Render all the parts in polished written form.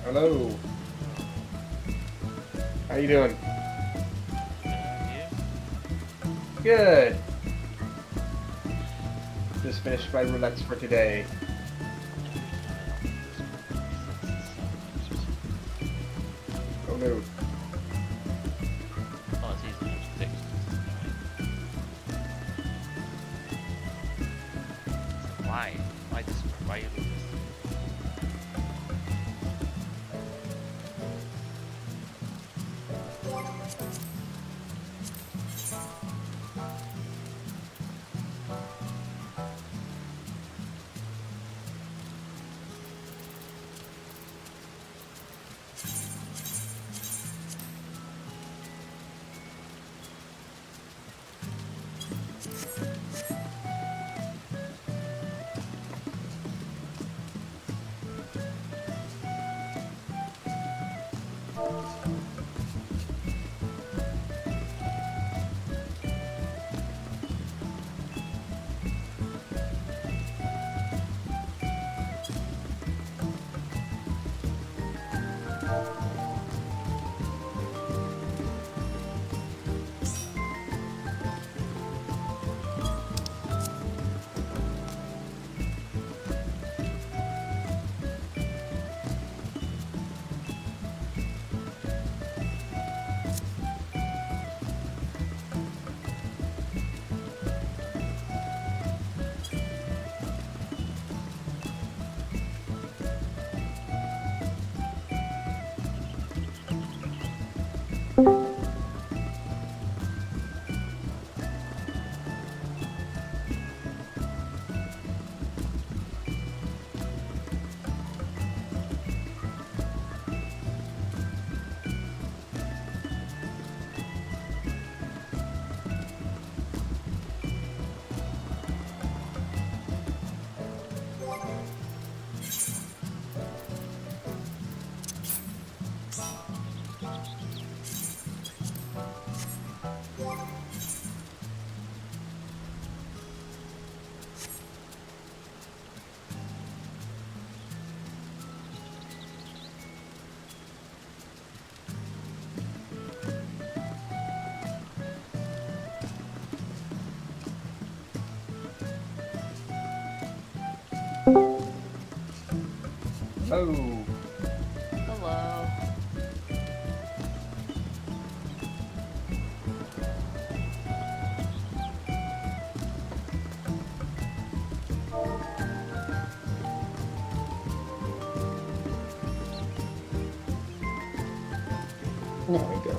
Hello. How you doing? Good. Just finished my roulettes for today. Oh no. Oh, it's easy to fix. Why? Why this? Why you do this? Oh. Hello. There we go.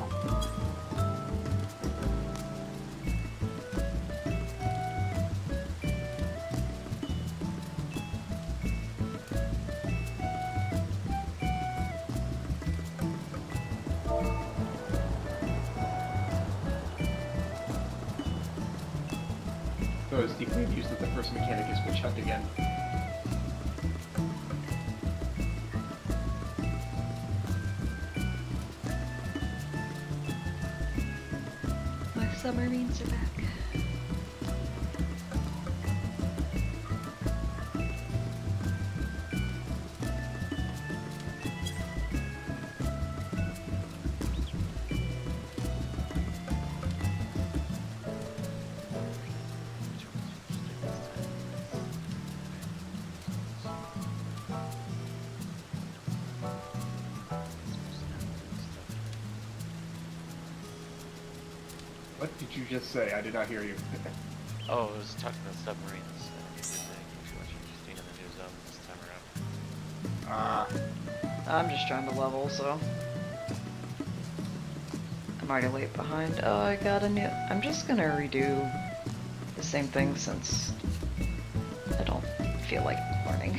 So it's deeply amused that the first mechanic is witch hunt again. My submarines are back. What did you just say? I did not hear you. Oh, I was talking to submarines. You're saying if you're interesting in the new zone this time around. I'm just trying to level, so I'm already late behind. Oh, I got a new. I'm just gonna redo the same thing since I don't feel like learning.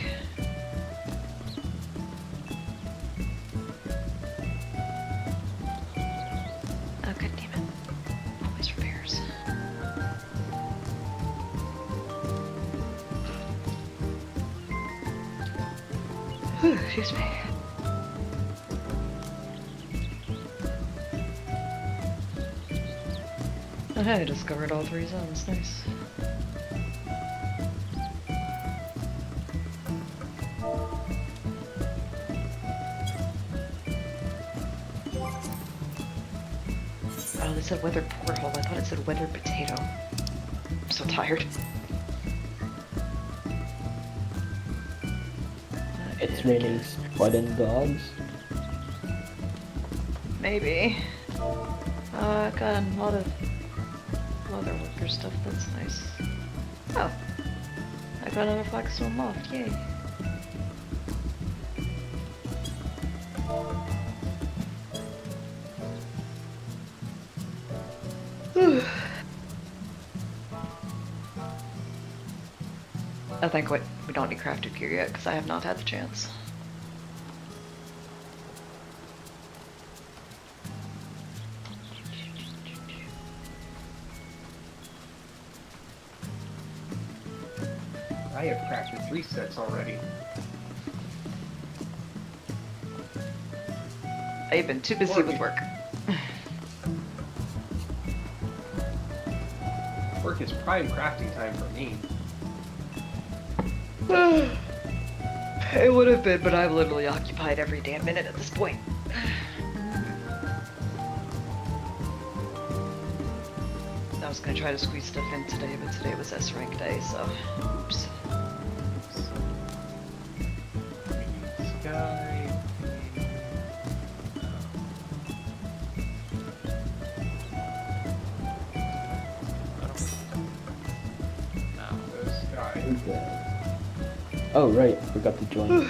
Oh, god damn it. Always repairs. Whew, excuse me. Oh, hey, I discovered all 3 zones. Nice. it said weathered porthole. I thought it said weathered potato. I'm so tired. It's raining spudding dogs. Maybe. I got a lot of leather worker stuff. That's nice. Oh. I got another flagstone loft. Yay. I think we don't need crafted gear yet because I have not had the chance. I have crafted 3 sets already. I've been too busy with work. Work is prime crafting time for me. It would have been, but I'm literally occupied every damn minute at this point. I was gonna try to squeeze stuff in today, but today was S rank day, so oops. Sky. The sky. Okay. Oh right, forgot to join.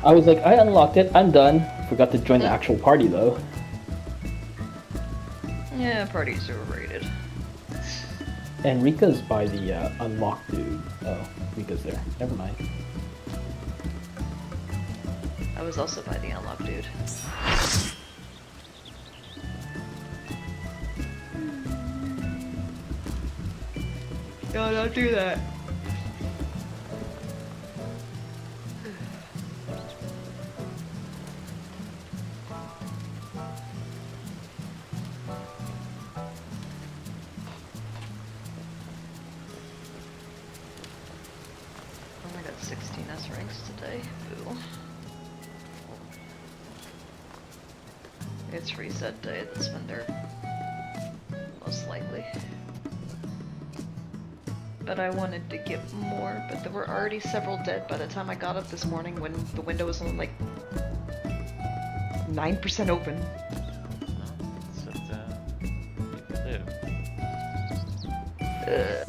I was like, I unlocked it, I'm done. Forgot to join the actual party though. Yeah, parties are overrated. And Rika's by the unlocked dude. Oh, Rika's there. Never mind. I was also by the unlock dude. No, don't do that. I got 16 S ranks today. Boo. It's reset day. That's when they're most likely. But I wanted to get more, but there were already several dead by the time I got up this morning when the window was only like 9% open. That's what people do. Ugh.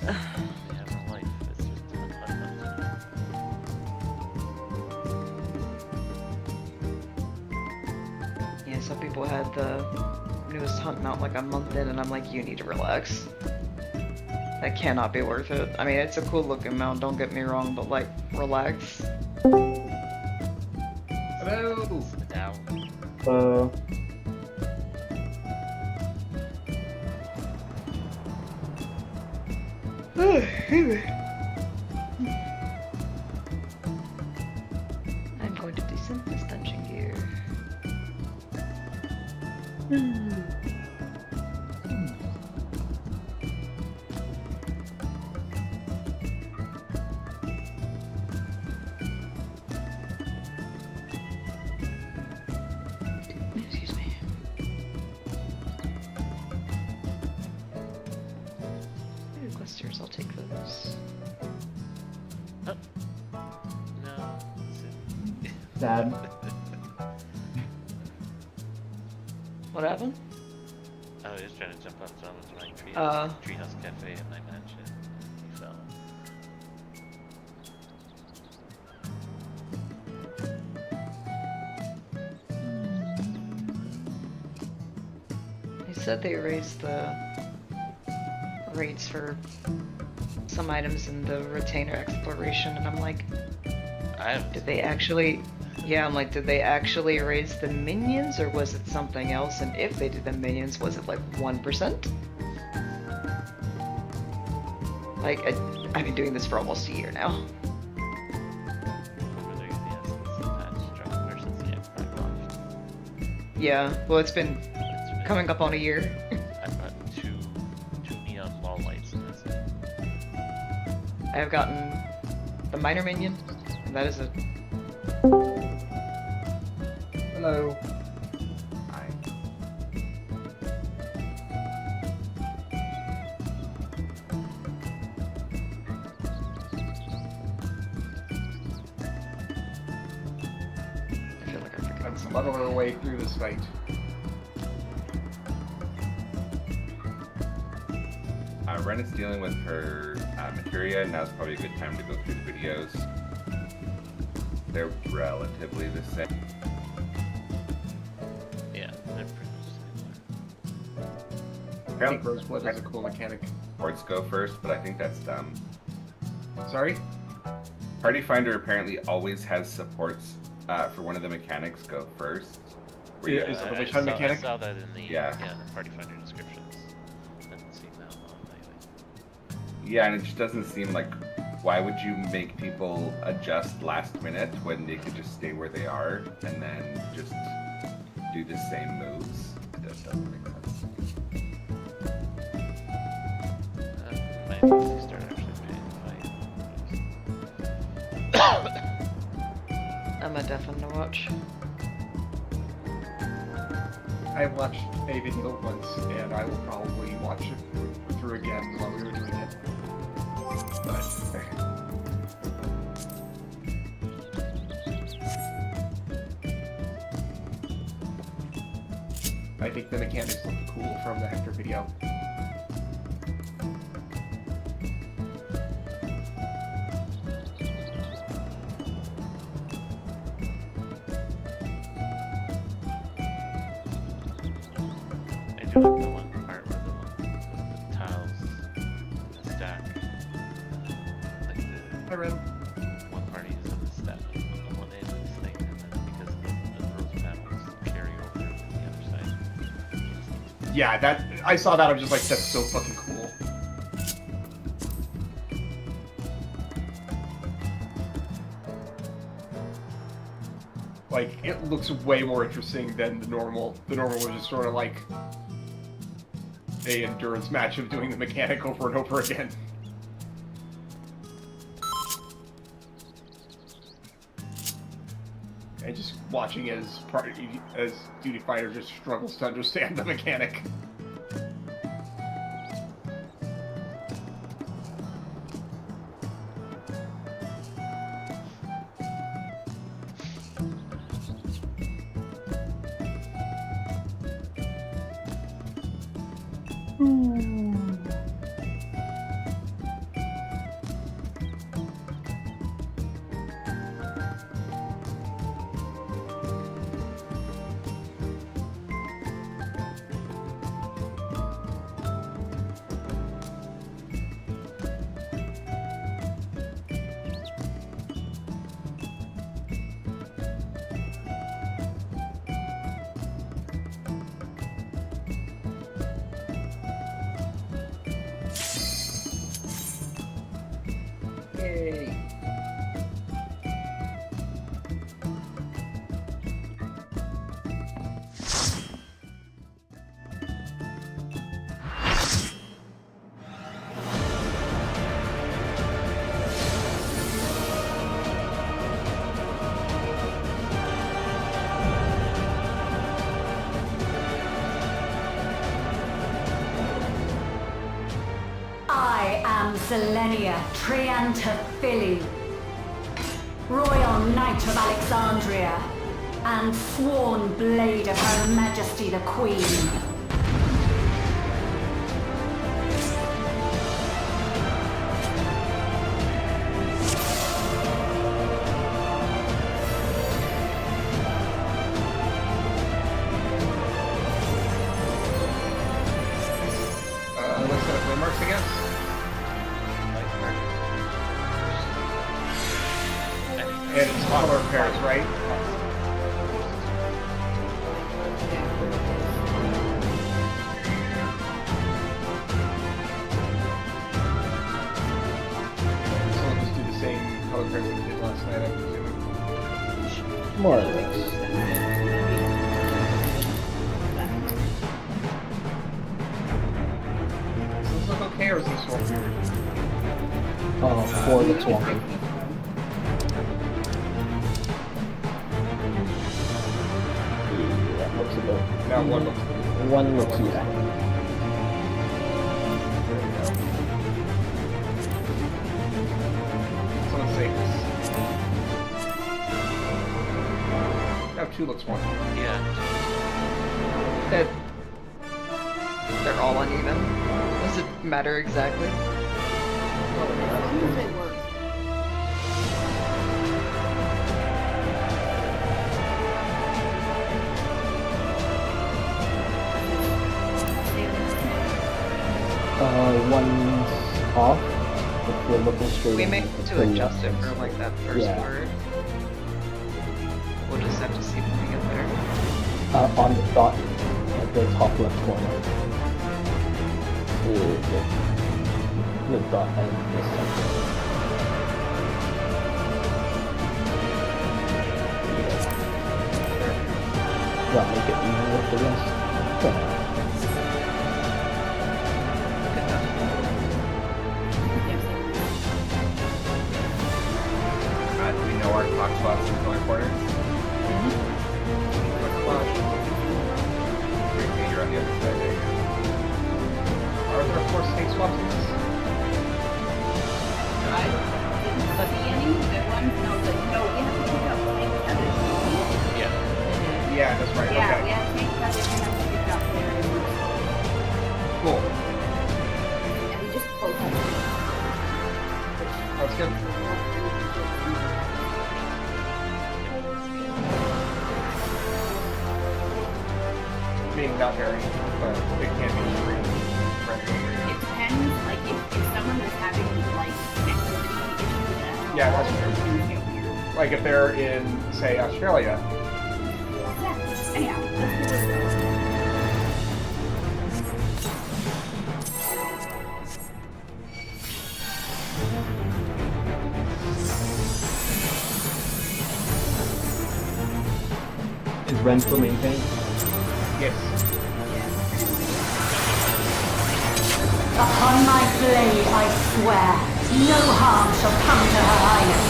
They have a life. It's just Yeah, some people had the newest hunt mount like a month in, and I'm like, you need to relax. That cannot be worth it. I mean, it's a cool looking mount, don't get me wrong, but like, relax. Hello! Now, I'm going to descend this dungeon gear. Excuse me. Ooh, clusters, I'll take those. no. sad. What happened? I was just trying to jump on someone's running treehouse cafe and I mentioned he fell. They said they raised the rates for some items in the retainer exploration, and I'm like, I have. did they actually? Yeah, I'm like, did they actually raise the minions, or was it something else? And if they did the minions, was it like 1%? Like, I've been doing this for almost a year now. Whether the essence patch drop versus the impact launch. Yeah, well, it's been It's been- coming up on a year. I've got two neon wall lights and that's it. I have gotten the minor minion, and that is it. Hello. Hi. muddle our way through this fight. Ren is dealing with her materia, and now's probably a good time to go through the videos. They're relatively the same. Yeah, they're pretty similar. I think Roseblood is a cool mechanic. Ports go first, but I think that's dumb. Sorry? Party Finder apparently always has supports for one of the mechanics go first. Where you- Is it the I witch hunt mechanic? saw that in the Yeah. the Party Finder descriptions. Doesn't seem that long lately. Yeah, and it just doesn't seem like, why would you make people adjust last minute when they could just stay where they are and then just do the same moves? It just doesn't make sense. Might have to start actually paying the fight. I'm a definite to watch. I watched a video once, and I will probably watch it through again while we were doing it. But I think the mechanics look cool from the Hector video. I do like the one part where the tiles stack. Like Hi, Ren. one party is on the step on one end of this thing, and then because the rose panels carry over to the other side. Yeah, that I saw that. I'm just like, that's so fucking cool. Like, it looks way more interesting than the normal. The normal was just sort of like a endurance match of doing the mechanic over and over again. And just watching as Duty Fighter just struggles to understand the mechanic. Yay. I am Zelenia Triantaphili, Royal Knight of Alexandria, and sworn blade of Her Majesty the Queen. Let's set up landmarks again. And it's color pairs, right? So we'll just do the same color pairs that we did last night, I'm presuming. More or less. Does this look okay, or is this one weird? For the swamping. That looks a bit. Now one looks One looks, yeah. Someone say this. Now 2 looks more. Yeah. They're all uneven. Does it matter exactly? One's off. If we're looking straight. We may in, need the to adjust it left for is- like that first Yeah. word. We'll just have to see when we get there. On the dot at the top left corner. The dot and the center. Yeah, make it even with the rest. Good enough. Do we know our clock spots in the color corners? Okay, you're on the other side there. Are there 4 snake swaps in this? I didn't see any. That one, no, we have to pick up tank feathers. Yeah. Yeah, that's right. Yeah, Okay. we have tank feathers and have to pick up there. Cool. And we just both have to. That's good. Being not very, but it can be free. It depends, like, if someone is having, like, connectivity issues, that's Yeah, that's true. true. Things get weird. Like if they're in, say, Australia. Yeah, anyhow, let's do it. Is Ren still maintained? Yes. Upon my blade, I swear, no harm shall come to her highness.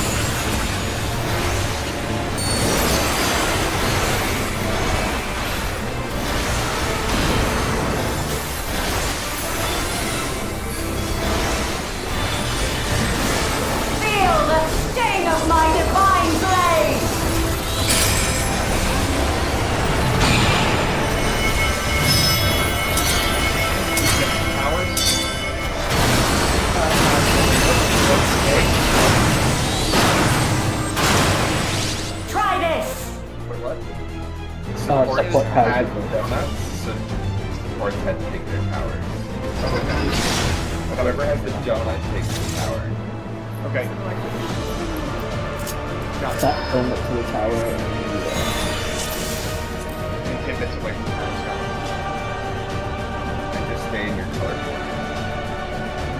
Feel the sting of my divine blade! Powers. Try this! Wait, what? Support had has donuts, so supports had to take their powers. Whoever has the donut takes the power. Okay. Got it. that donut to the tower and And tidbits away from the powers. Got And just stay in your color corner.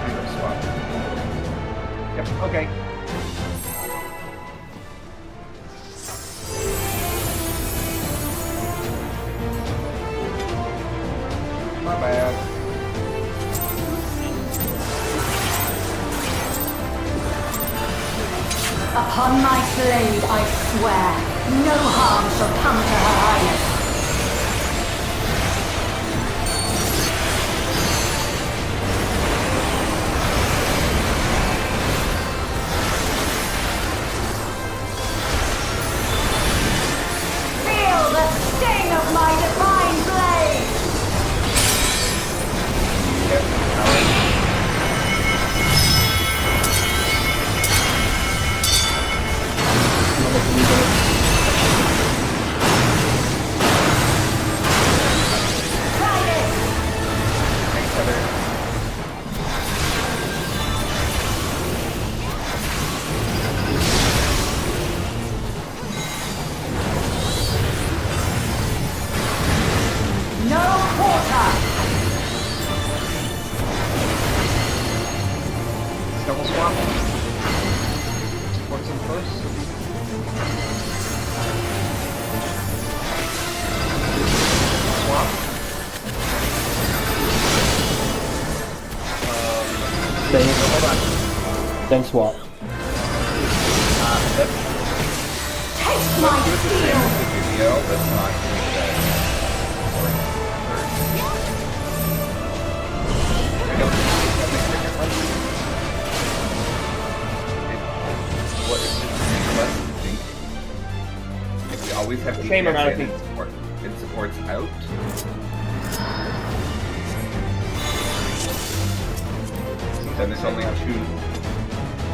Either swap. it. Yep, okay. My bad. Upon my blade, I swear, no harm shall come to her highness. Feel the sting of my divine blade! Yep, power. Try this! Thanks, Heather. No quarter! Double swap. Supports him first. Swap. Hold on. then swap. Let's Taste my do it the same steel! as the video. Let's not do that. I don't think that makes a difference. What is it? Less think. If we always always have The same amount of DPS in and supports out. Then there's only two.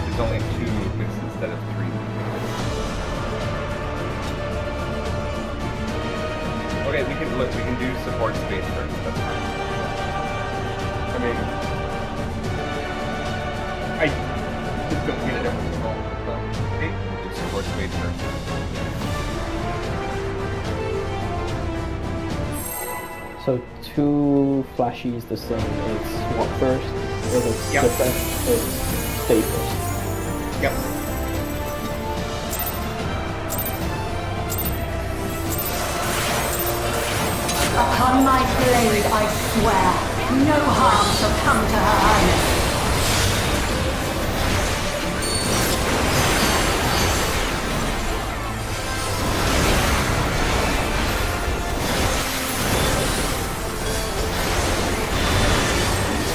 There's only 2 movements instead of 3. Okay, we can look. We can do support space first. That's fine. I mean, I just don't get a different result. Okay, we'll do support space first. So 2 flashies the same. It's swap first. If it's Yep. different, it's stay first. Yep. Upon my blade, I swear, no harm shall come to her highness.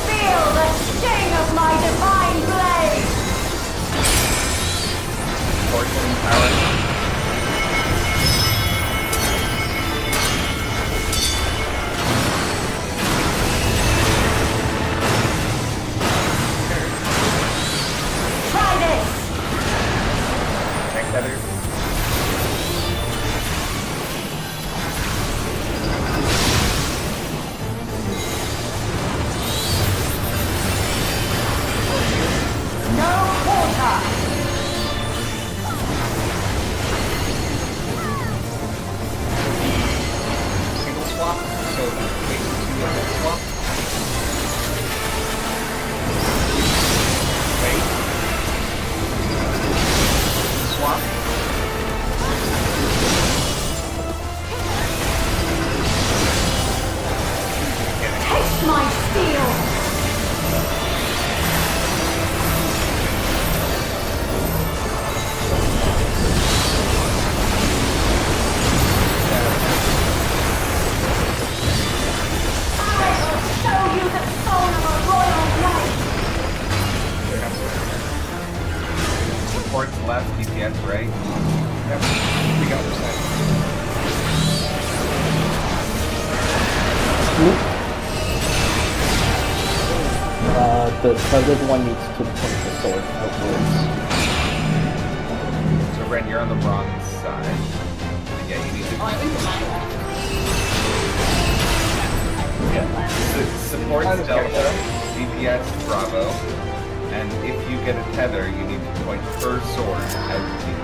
Feel the sting of my divine blade! Fortune power. Try this! Next tether. No quarter! Single swap, so basically 2 double swap. Wait. Swap. Taste my steel! I will show you the soul of a royal knight! Supports left, DPS right. Yep. We got percent. The target one needs to point the sword outwards. So Ren, you're on the wrong side. Yeah, you need to. Oh, I went to my left. Support I understand Delta, that. DPS Bravo, and if you get a tether, you need to point her sword out to you.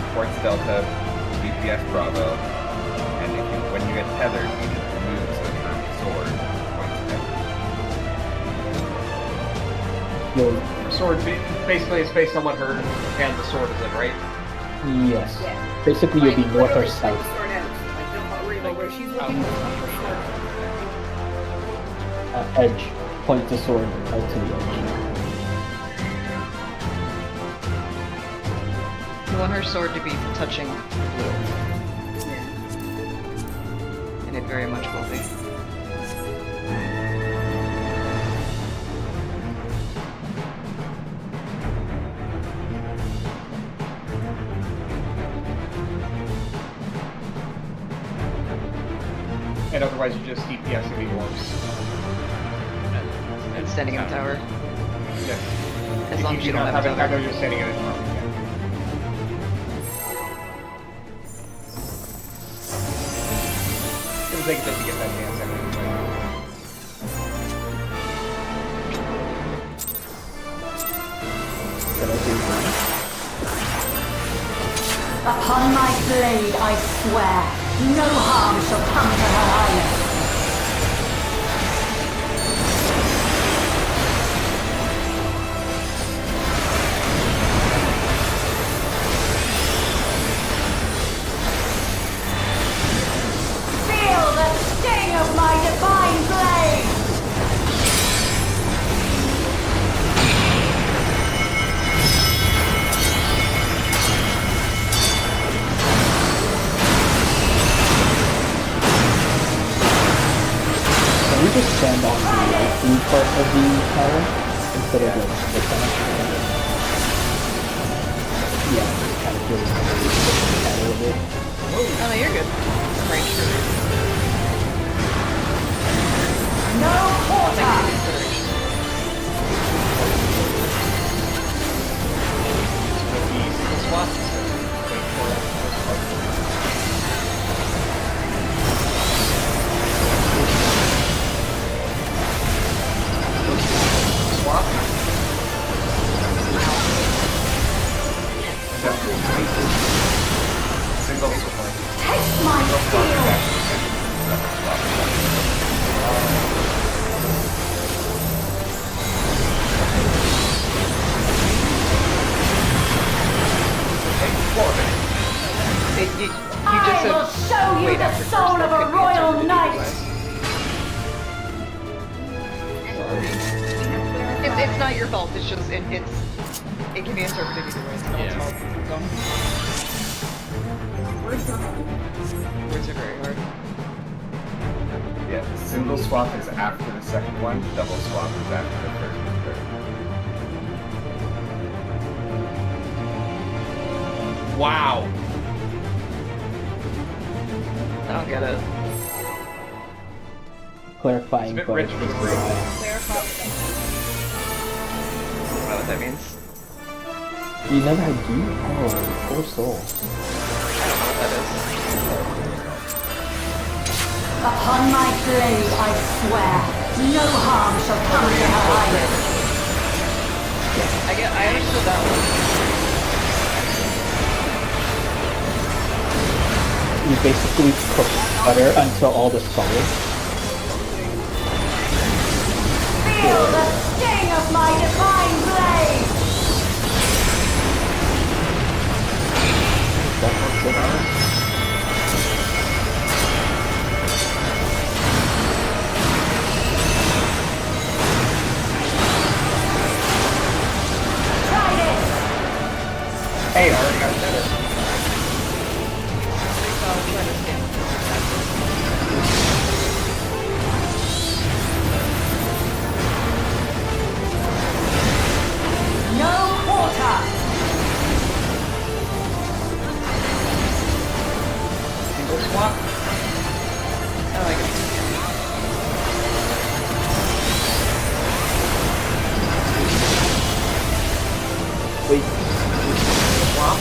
Supports Delta, DPS Bravo, and if you, when you get tethered, you need to move so her sword points out. You'll, Sword, basically, it's based on what her hand the sword is in, right? yes. Yeah. Basically, you'll be Like, north or literally south. point the sword out. Like, don't worry about where she's looking. Point the sword. Edge. Point the sword out to the edge. You want her sword to be touching blue, Yeah. and it very much will be. And otherwise, you just DPS and be worse. And standing in the tower. Yeah. As long as you don't not have a I tower. know you're standing in a tower. Yeah. It'll take a bit to get that dance anyway. Can I do that? Upon my blade, I swear, no harm shall come to her highness. Feel the sting of my divine blade! Can we just stand on the light blue part of the tower instead of the center? Yeah, just kind of really a little bit. Oh no, you're good. Range for No quarter! consideration. Single swap. Wait for it. Swap. Single swap. Taste my steel! You I just will have show you wait the after soul first of look a at the royal answer knight! It's not your fault. It's just it can be interpreted either way. It's not Yeah. fault. Words are very hard. Yeah, single swap is after the second one, double swap is after the third. Wow. I don't get it. Clarifying It's a bit rich for the brain. I don't know what that means. You never had G? Oh, poor soul. I don't know what that is. Upon my blade, I swear, no harm shall come to her highness. I understood that one. You basically cook butter until all the solids. Feel the sting of my divine blade! That's it. Try this! Hey, I already got better. No quarter! Single swap. I like it. Wait, Swap.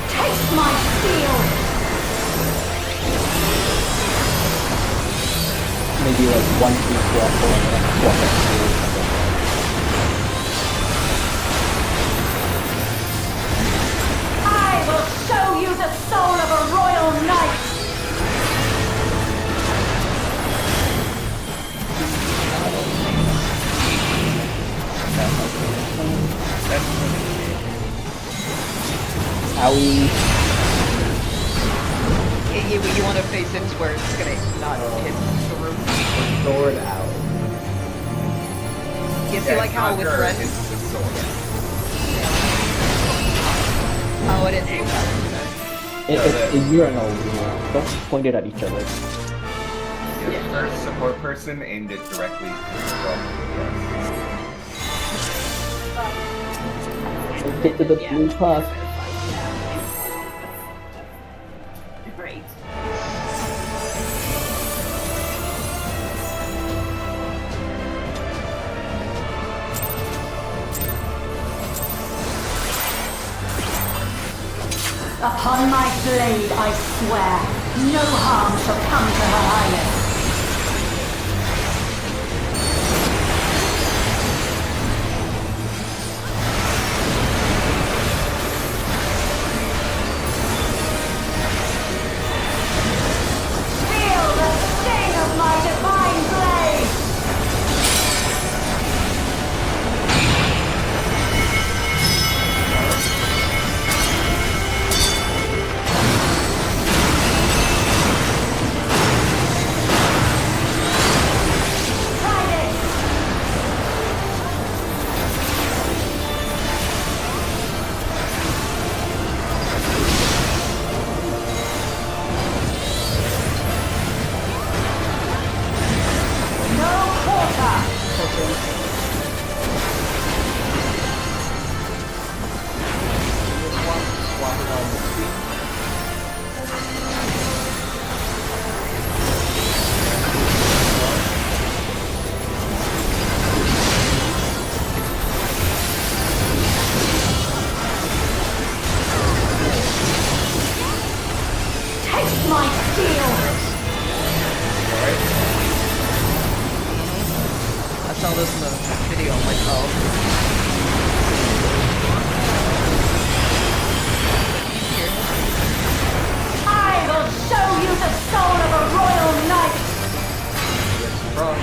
Taste my steel! maybe like 1 2 swap or swap it. I will show you the soul of a royal knight! Owie. You want to face into where it's gonna not hit the roof. Sword out. You see, like how with friends. It's the sword. Oh, I didn't see that. It's a urinal. Don't point it at each other. Yeah, the first support person aimed it directly Get to the blue puff. Great. Upon my blade, I swear, no harm shall come to her highness. Feel the sting of my divine blade! those in the video. I'm like, oh. I will show you the soul of a royal knight! What?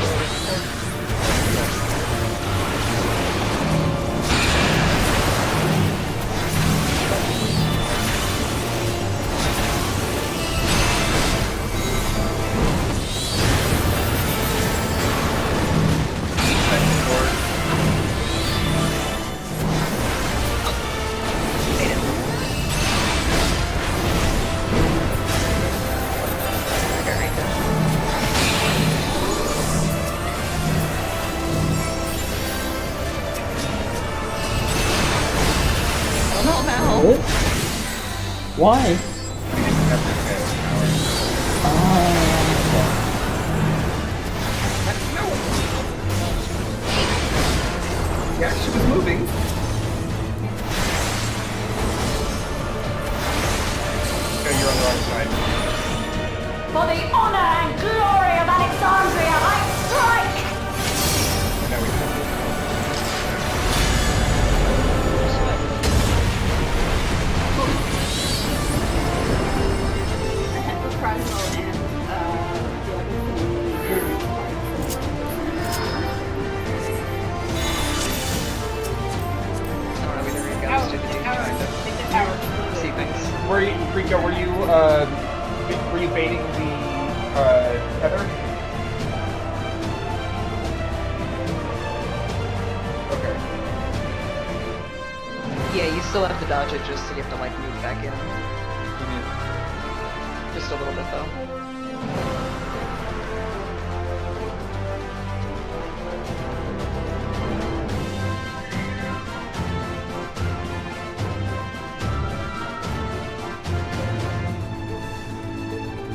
Why? Yeah, she was moving. Okay, you're on the wrong side. For the honor and glory of Alexandria, I strike! Now we can. Reprisal and the other I don't know either of you guys Tower, do the dude tower, behind it. take the tower. See things. Were you, Rico, were you baiting the, tether? Okay. Yeah, you still have to dodge it just to get to like move back in. Just a little bit though.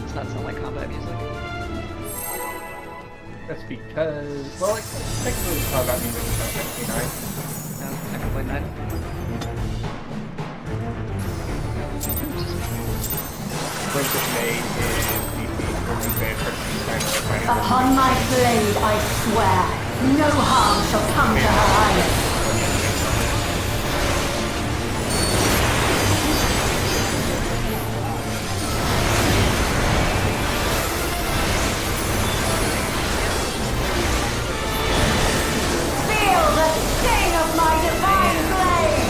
Does not sound like combat music. That's because, well, like, technically it's combat music is not 59. No, technically not. Link is made is DC, where we say it's kind of Upon my blade, I swear, no harm shall come to her highness. Feel the sting of my divine blade!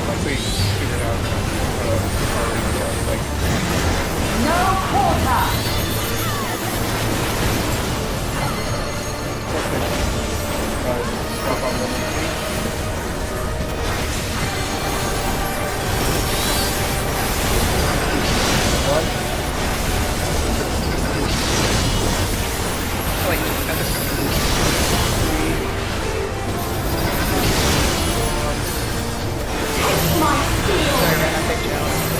Once we figured out, like, No quarter! stop on the One. Oh, wait, okay. My steel! Sorry, Ren, I picked you out.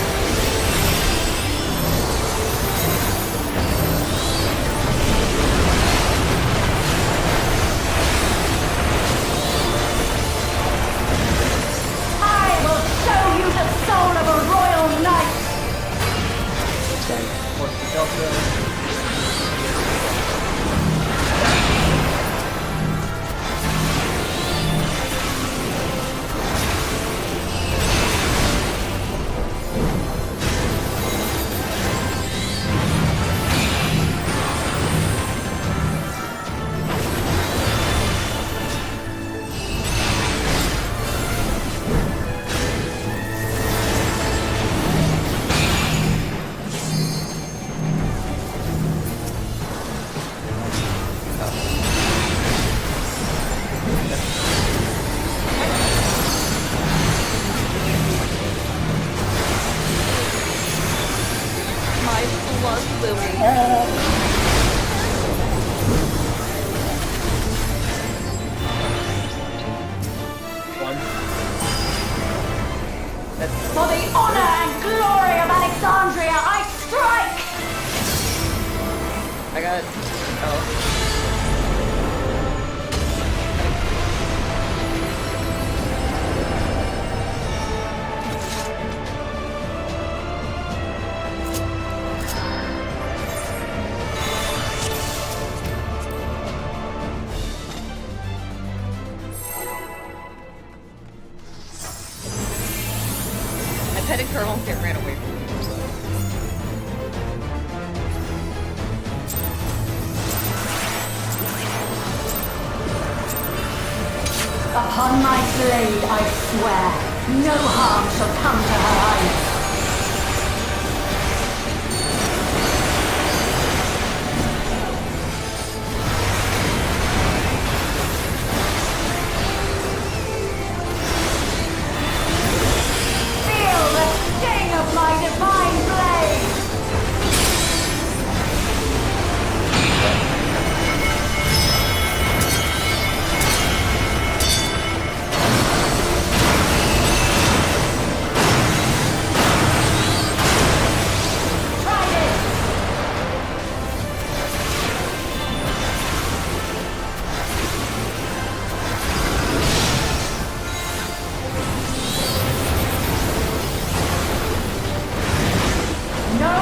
I will show you the soul of a royal knight! What's the delta? Colonel get ran away from me. Upon my blade, I swear, no harm shall come to her eyes. Feel the sting of my divine blade! No,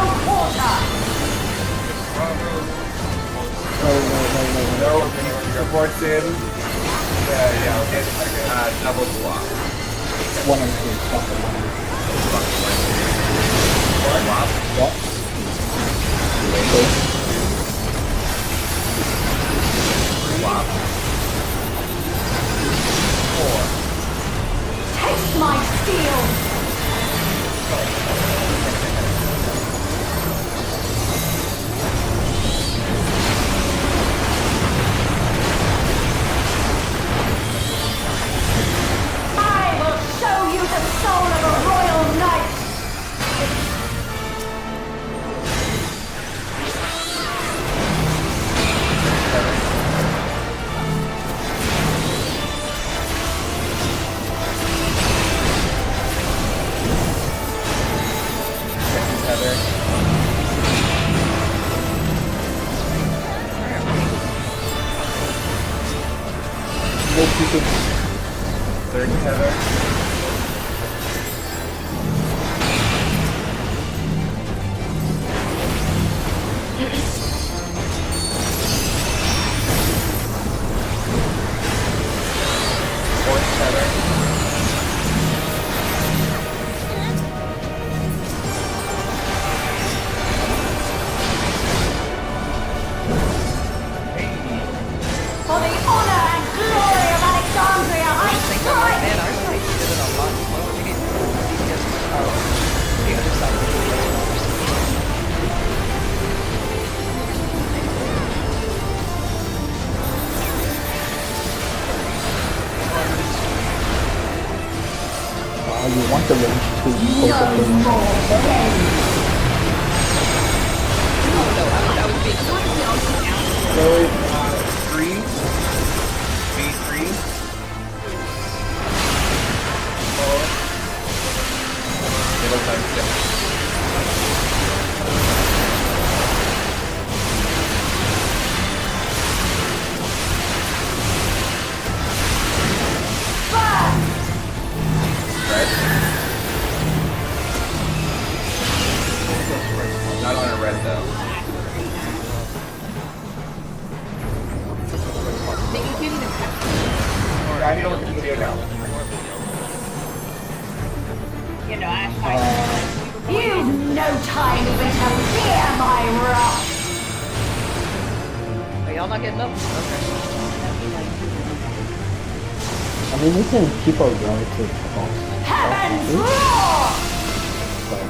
supports in. Yeah, okay. Double swap. 1 and 2. Swap the 1 and 2. Swap. Swap. 4. Taste my steel! I will show you the soul of a royal knight! Third tether. Fourth tether. For the honor and glory of Alexandria, I strike! Man, I really did it a lot slower. We need to get the other side of the You want the range to be closer No to more games! that would be So, 3. B3. 4. Middle time 6. Red. Not on a red though. They can't even touch I need to look at the video now. you know, I You've no time even to fear my wrath! Are y'all not getting up? Okay. I mean, we can keep our relative cost. Heavens roar! But,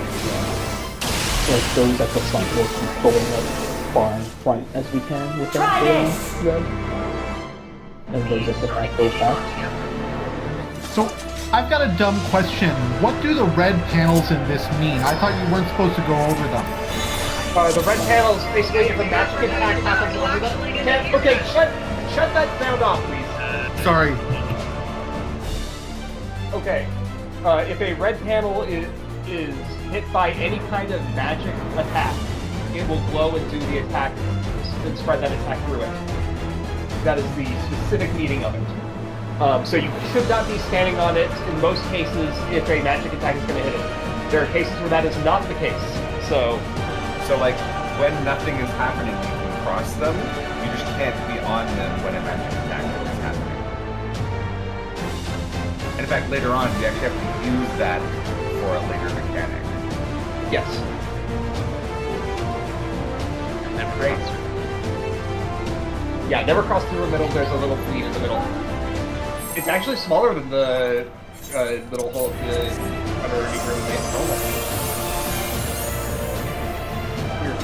like those at the front will keep going up far in front as we can without Try going this! red. And those at the back go back. So, I've got a dumb question. What do the red panels in this mean? I thought you weren't supposed to go over them. The red panels, basically, if a magic attack happens over them. Okay, shut that sound off, please. Sorry. Okay. If a red panel is hit by any kind of magic attack, it will glow and do the attack and spread that attack through it. That is the specific meaning of it. So you should not be standing on it in most cases if a magic attack is going to hit it. There are cases where that is not the case. So like when nothing is happening, you can cross them. You just can't be on them when a magic attack is happening. And in fact, later on, we actually have to use that for a later mechanic. Yes. Never Great. crossed through. Yeah, never cross through the middle. There's a little fleet in the middle. It's actually smaller than the little hole, the underneath room made normal. Weird.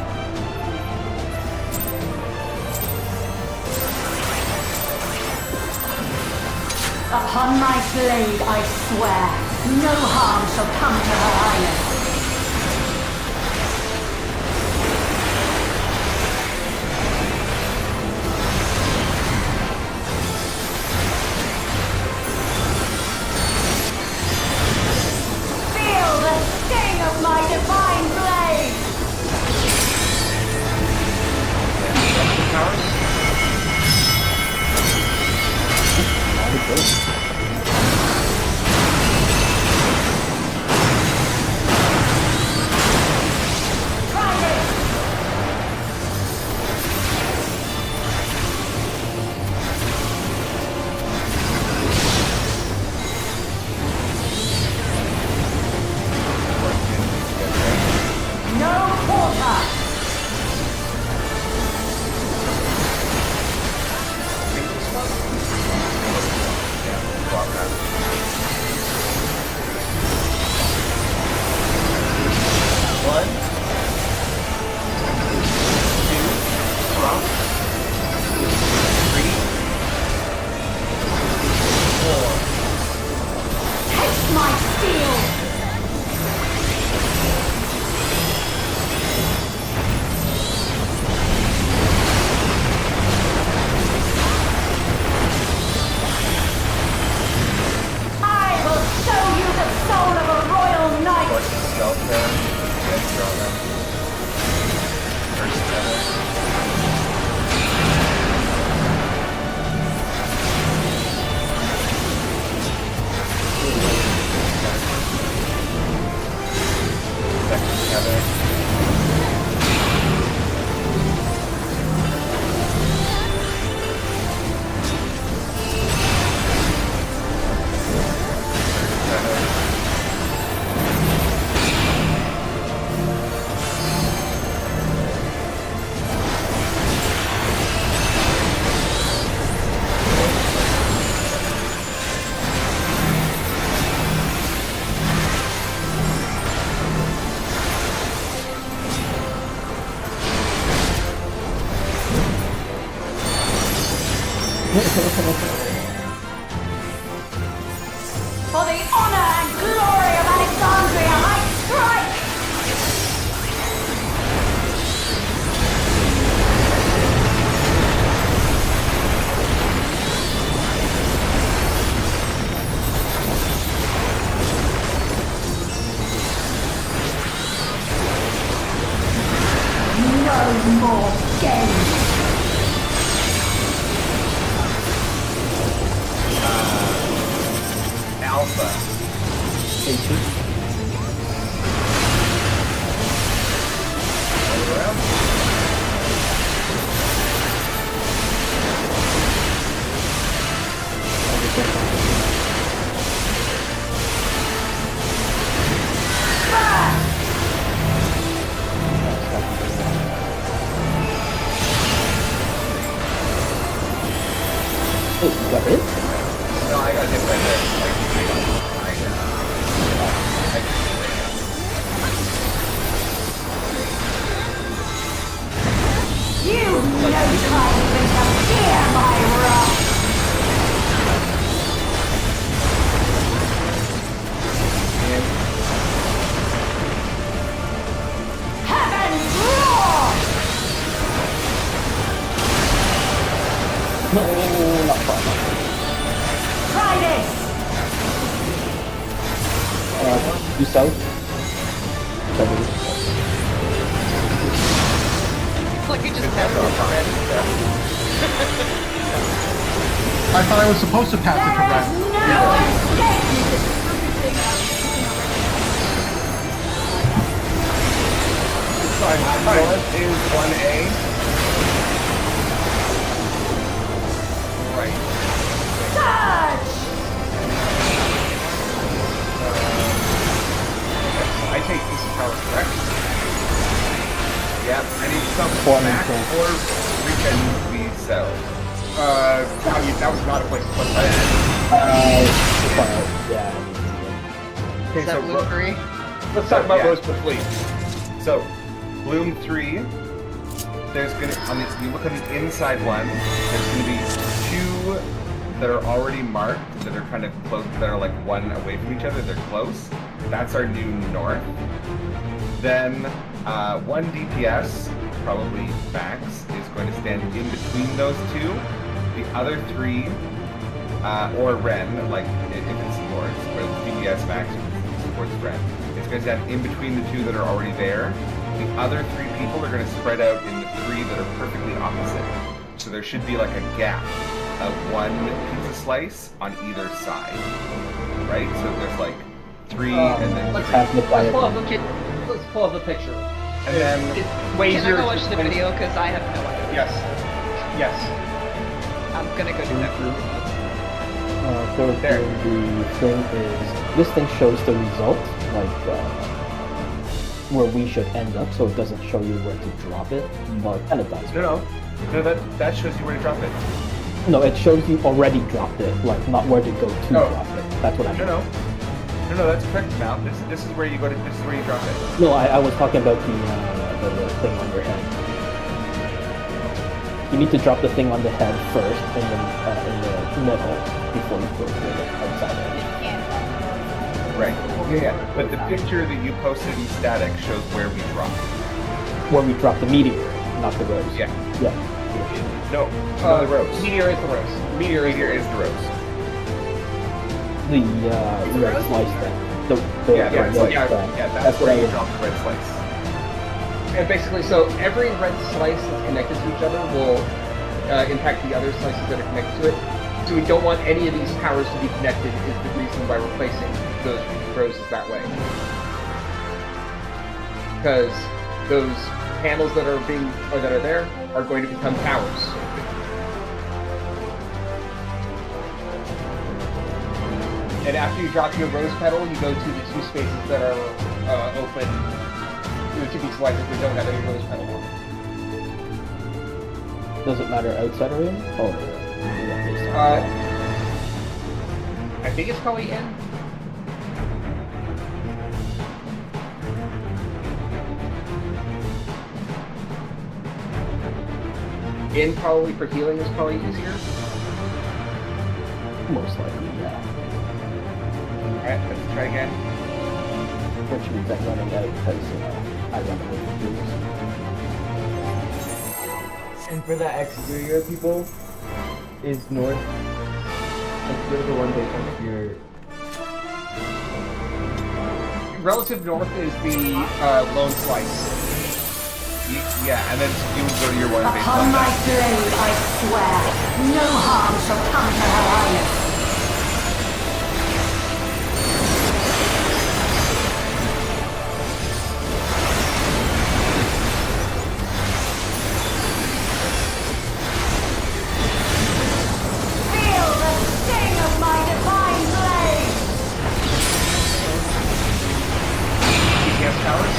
Upon my blade, I swear, no harm shall come to her island. Feel the sting of my divine blade! Try this! No quarter! One, two, drop, three, four. Taste my steel! I will show you the soul of a royal knight! Force stealth there. Then draw them. First seven. Second seven. For the honor and glory of Alexandria, I strike! No more games! Alpha. 80. All around. Oh, is that it? No, I got hit by this. You've no time even to fear my wrath! Heaven's roar! No, not far enough. Try this! Due south. Probably. It's like you just never red. I thought I was supposed to pass it to There is red. no escape! Sorry, what is 1A? Right. Surge! back or reach the cell? That was not a place to put that. Yeah. Okay, Is that so blue 3? let's talk about Yeah. Rosebud Fleet. So, Bloom 3, there's gonna, you look on the inside one, there's gonna be 2 that are already marked, that are kind of close, that are like 1 away from each other, they're close. That's our new north. Then, 1 DPS, probably Max, is going to stand in between those 2. The other 3, or Ren, like if it supports, but DPS Max supports Ren. It's going to stand in between the 2 that are already there. The other 3 people are going to spread out in the 3 that are perfectly opposite. So there should be like a gap of 1 pizza slice on either side, right? So there's like 3 and then let's 3. Have the Let's pull up diagram. let's pull up the picture. And then It's way Can I easier go to watch the explain. video? Because I have no idea. Yes. Yes. I'm gonna go do that. So There. the thing is, this thing shows the result, like where we should end up, so it doesn't show you where to drop it, but kind of does. no, that shows you where to drop it. No, it shows you already dropped it, like not where to go to Oh. drop it. That's what I mean. No, that's correct, Mal. This is where you go to. This is where you drop it. No, I was talking about the thing on your head. You need to drop the thing on the head first, and then in the middle before you go to the outside edge. You can't. Right. Yeah. But the picture that you posted in static shows where we dropped. Where we drop the meteor, not the rose. Yeah. Yeah. No. The rose. Meteor is the rose. Meteor is Meteor is the rose. The It's a red rose slice meteor? thing. Yeah, red that's like, thing. that's what where I you was. drop the red slice. And basically, so every red slice that's connected to each other will impact the other slices that are connected to it. So we don't want any of these powers to be connected is the reason why we're placing those roses that way. Because those panels that are there are going to become towers. And after you drop your rose petal, you go to the 2 spaces that are open. To be selected that don't have any rose petal on. Does it matter outside of him? Oh, yeah, based on I think it's probably in. In probably for healing is probably easier. most likely, yeah. Alright, let's try again. Which means I'm running out because I run out of views. And for the exterior people, is north. Exterior the one based on your. Relative north is the lone slice. Yeah, and then you would go to your one based Upon on my that. blade, I swear, no harm shall come to her highness. Feel the sting of my divine blade! DPS towers.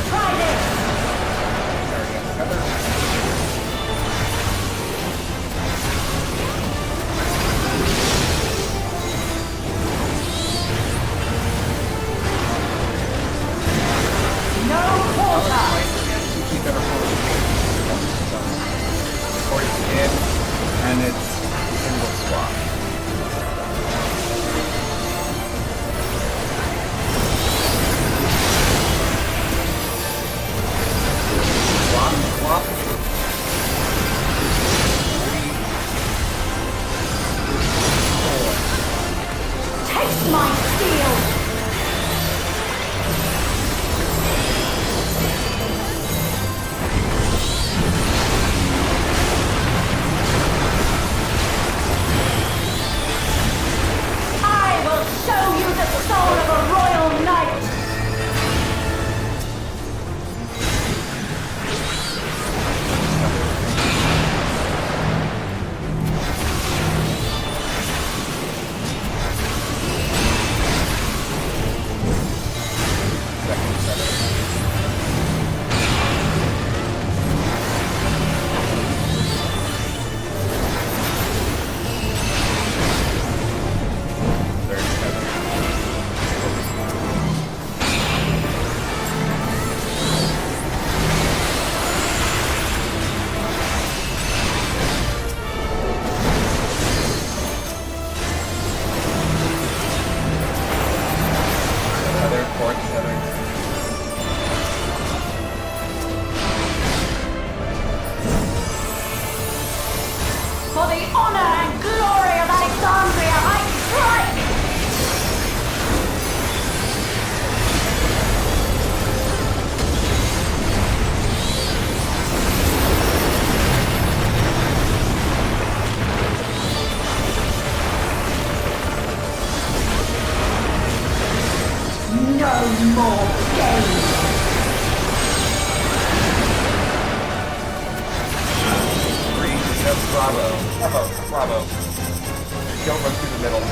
Try this! No quarter! Or it's in, and it's single swap. Swap, swap. Taste my steel! No more games. Bravo. Bravo. Don't run through the middle.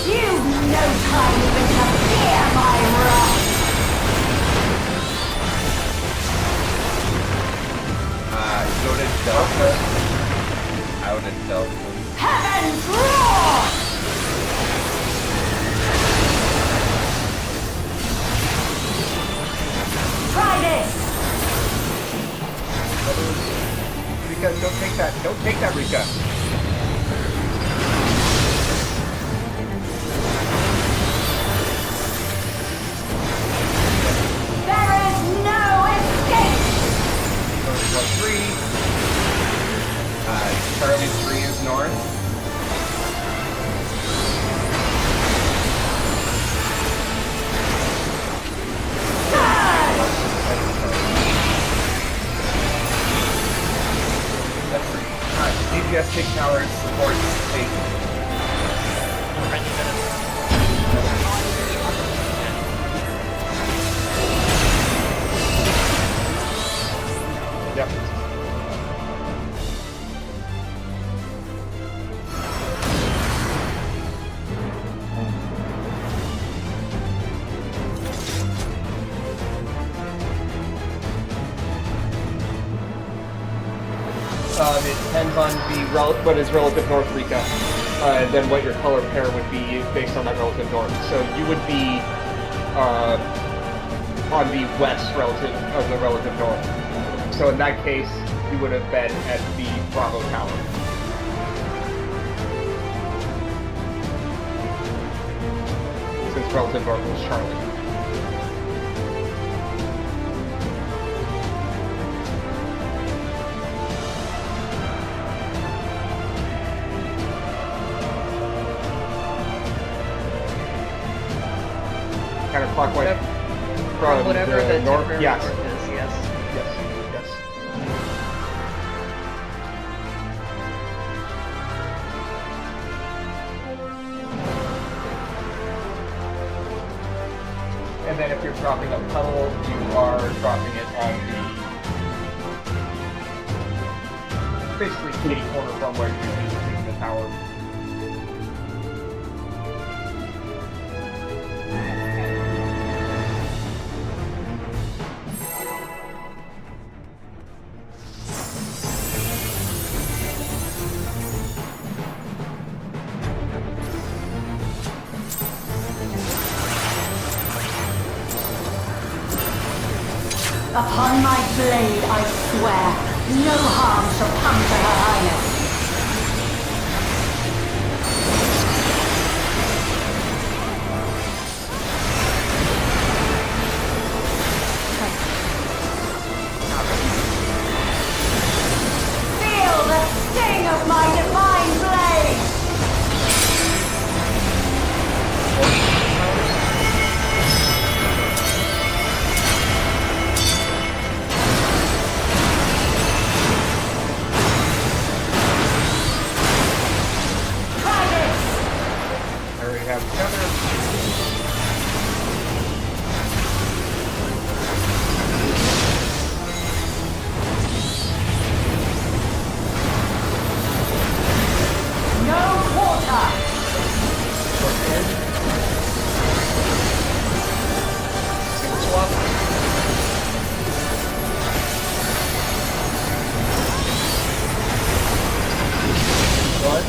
You've no time even to fear my wrath. Go to Delta. Out at Delta. Heaven's roar! Try this! Rika, don't take that. Don't take that, Rika. There is no escape! Three. Charlie 3 is north. That's 3. DPS take towers, support, take. Yep. It depends on what is relative north, Rika, and then what your color pair would be based on that relative north. So you would be on the west relative of the relative north. So in that case, you would have been at the Bravo Tower. Since relative north was Charlie. Counterclockwise from Whatever the north. temporary Yes. north is, yes. Yes. And then if you're dropping a puddle, you are dropping it on the basically kitty corner from where you're using the tower. Upon my blade, I swear, no harm shall come to her highness. Feel the sting of my divine blade! Have cover. No quarter! Swap. One.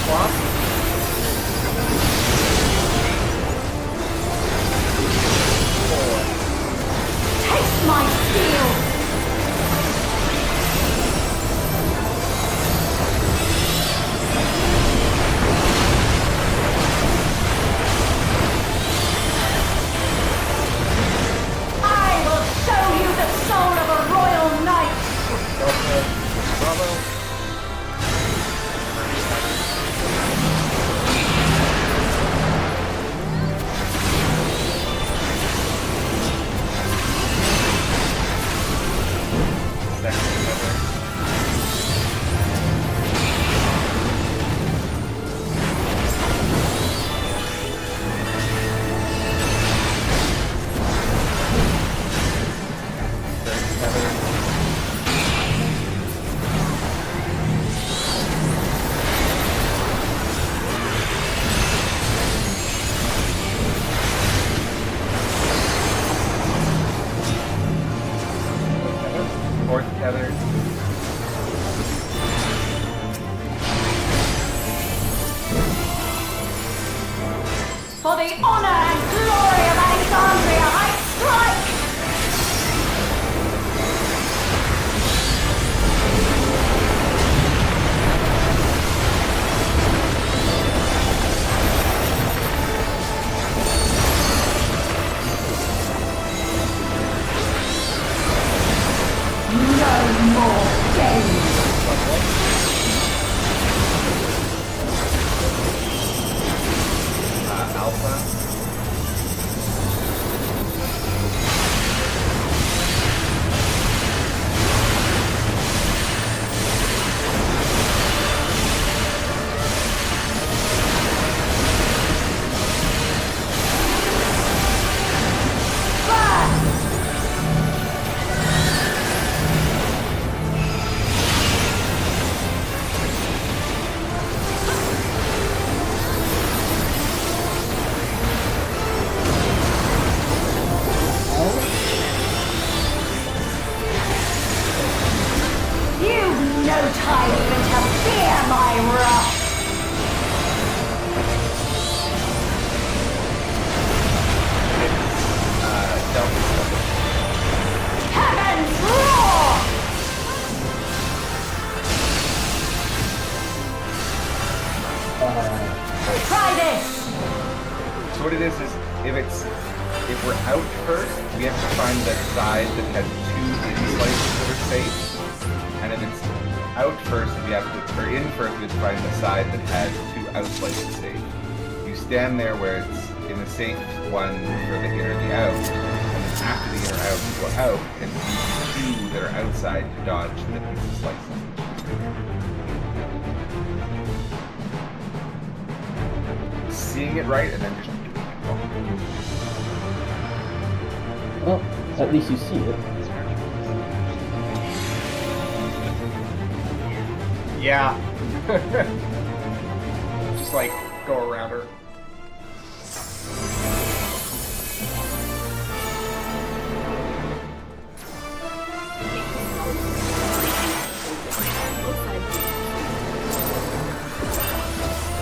Swap. For the honor and glory of Alexandria, I strike! No more games! Alpha. You've no time even to fear my wrath! Heavens roar! Try this! So what it is if we're out first, we have to find the side that has 2 in slices that are safe. And if it's out first, we have to, or in first, we have to find the side that has 2 out slices safe. You stand there where it's in the safe one for the in or the out, and then after the in or out, you go out and use 2 that are outside to dodge the piece of slices. Seeing it right and then just doing it. Well, at least you see it. Yeah. Just like go around her.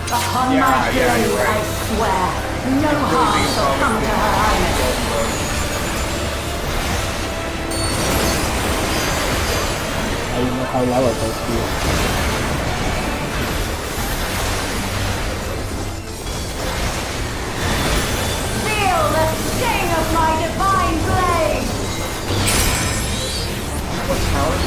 Upon Yeah, my yeah, grave, you're right. I swear, no harm shall come to her highness. I don't know how Lala does feel. Feel the sting of my divine blade! What's powers?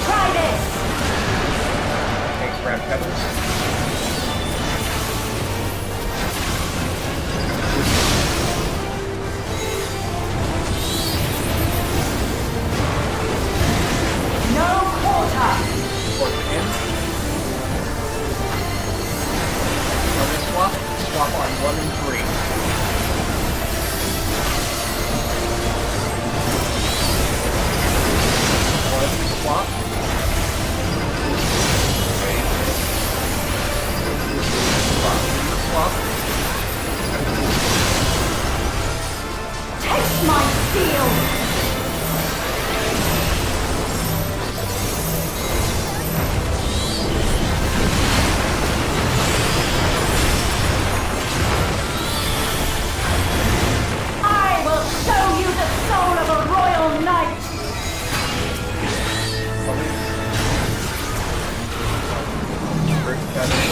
Try this! Takes red feathers. No quarter! Or pin. Another swap. Swap on 1 and 3. One swap. Swap. Taste my steel! I will show you the soul of a royal knight! Brick feather.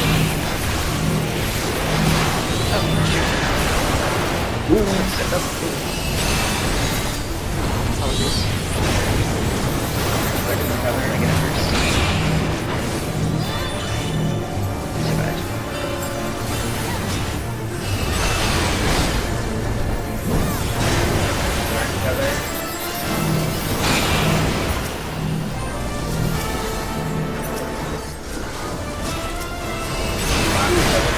Second feather. I get it first. Third feather. Last feather.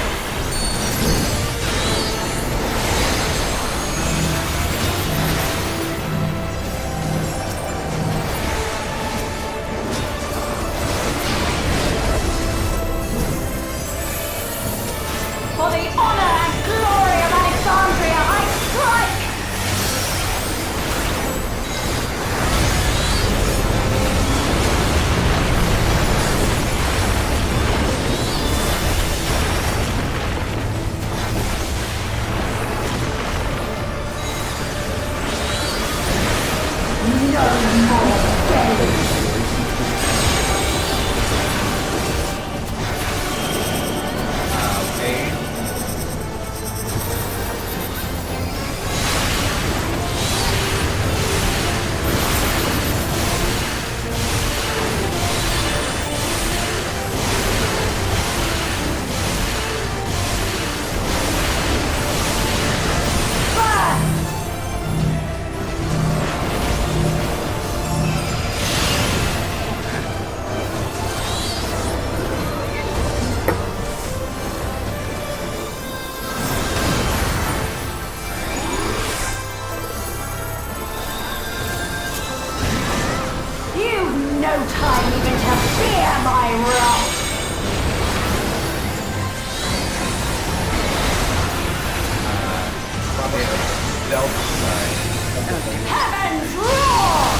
Heavens roar!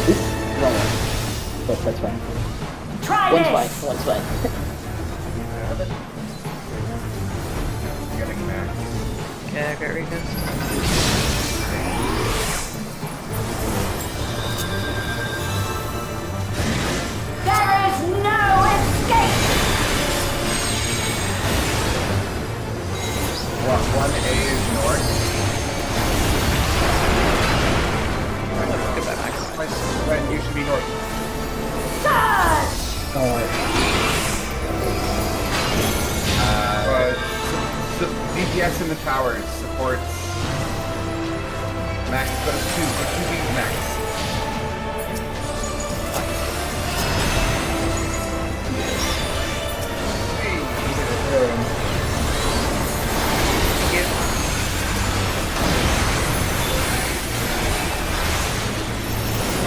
Oops, wrong one. But that's fine. Try One's this! fine, one's fine. Getting max. Yeah, great recons. There is no escape! What, 1A is north? Get that max. Ren, you should be north. Surge! DPS in the towers supports max, but it's 2 beats max.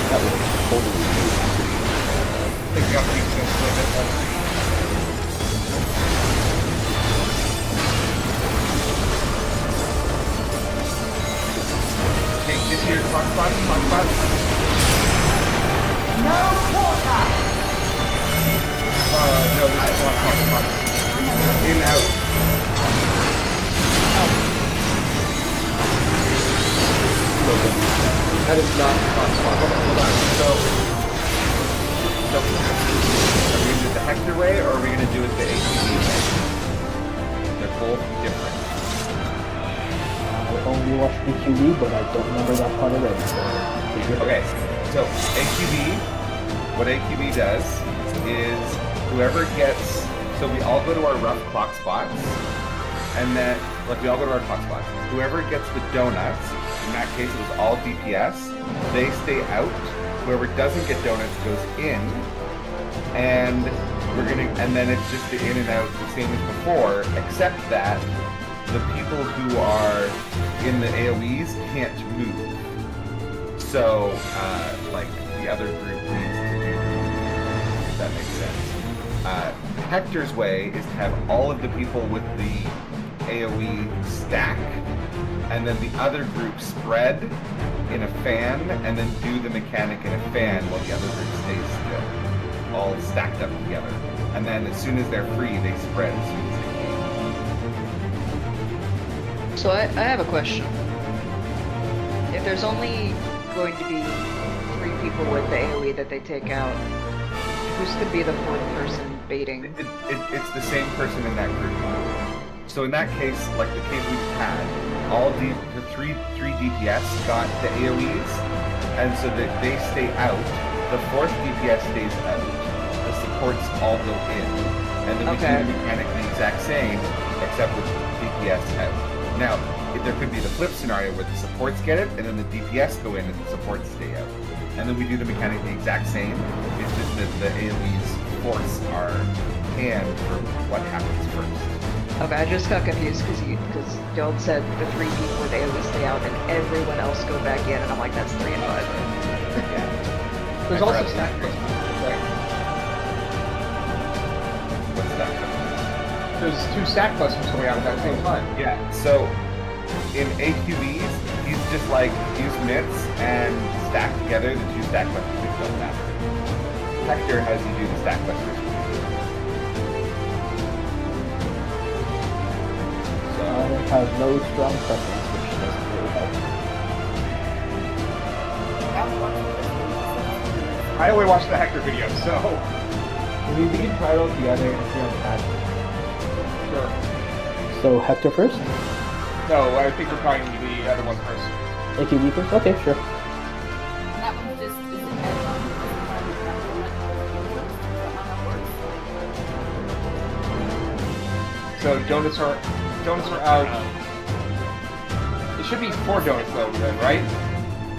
That was totally Picking up defense a little bit better. Okay, get to your clock spot. No quarter! No, this is not clock spot. In, out. That is not possible. Hold on. So, are we going to do it the Hector way, or are we going to do it the ATV way? They're both different. I only watched BQB, but I don't remember that part already, so... Okay, so AQB, what AQB does is whoever gets, so we all go to our rough clock spots, and then, like we all go to our clock spots. Whoever gets the donuts, in that case it was all DPS, they stay out. Whoever doesn't get donuts goes in, and and then it's just the in and out, the same as before, except that the people who are in the AoEs can't move. So, like, the other group needs to do, if that makes sense. Hector's way is to have all of the people with the AoE stack, and then the other group spread in a fan, and then do the mechanic in a fan while the other group stays still, all stacked up together. And then as soon as they're free, they spread as soon as they can. So I have a question. If there's only going to be 3 people with the AoE that they take out, who's going to be the 4th person baiting? It's the same person in that group. So in that case, like the case we've had, all the three DPS got the AoEs, and so that they stay out. The 4th DPS stays out. The supports all go in, and then we do the mechanic the exact same, except with DPS out. Now, there could be the flip scenario where the supports get it, and then the DPS go in and the supports stay out. And then we do the mechanic the exact same. It's just that the AoEs force our hand for what happens first. Okay, I just got confused because y'all said the 3 people with AoE stay out and everyone else go back in, and I'm like, that's 3 and 5. Yeah. There's also stack placement, right? What's that? There's 2 stack clusters going out at the same time. Yeah, so in AQBs, he's just like use mitts and stack together the 2 stack clusters, which don't matter. Hector has you do the stack clusters. I have no strong preference, which doesn't really help. I only watched the Hector video, so... I mean, we can try it all together and see how it passes. Sure. So Hector first? No, I think we're trying the other one first. AQB first? Okay, sure. That one just isn't as long as So donuts are out. It should be 4 donuts though, then, right?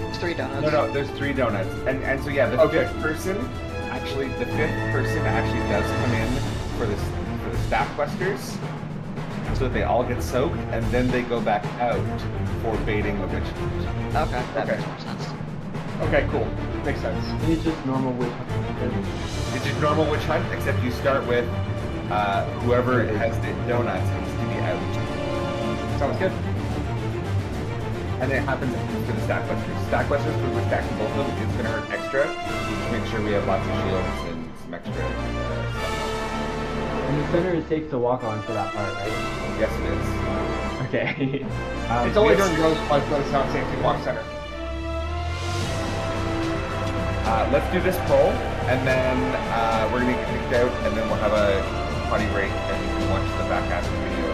It's 3 donuts. No, there's 3 donuts. And so yeah, the 5th person, actually, the 5th person actually does come in for the staff clusters, so that they all get soaked, and then they go back out for baiting the witch hunt. Okay, that makes more sense. Okay, cool. Makes sense. It's just normal witch hunt. It's just normal witch hunt, except you start with whoever has the donuts needs to be out. Sounds good. And it happens for the stack busters. Stack busters, when we're stacking both of them, it's gonna hurt extra. Just make sure we have lots of shields and some extra stuff. And the center is safe to walk on for that part, right? Yes, it is. Okay. It's only during road like it's not safe to walk center. Let's do this poll, and then we're gonna get kicked out, and then we'll have a potty break, and we can watch the back half of the video.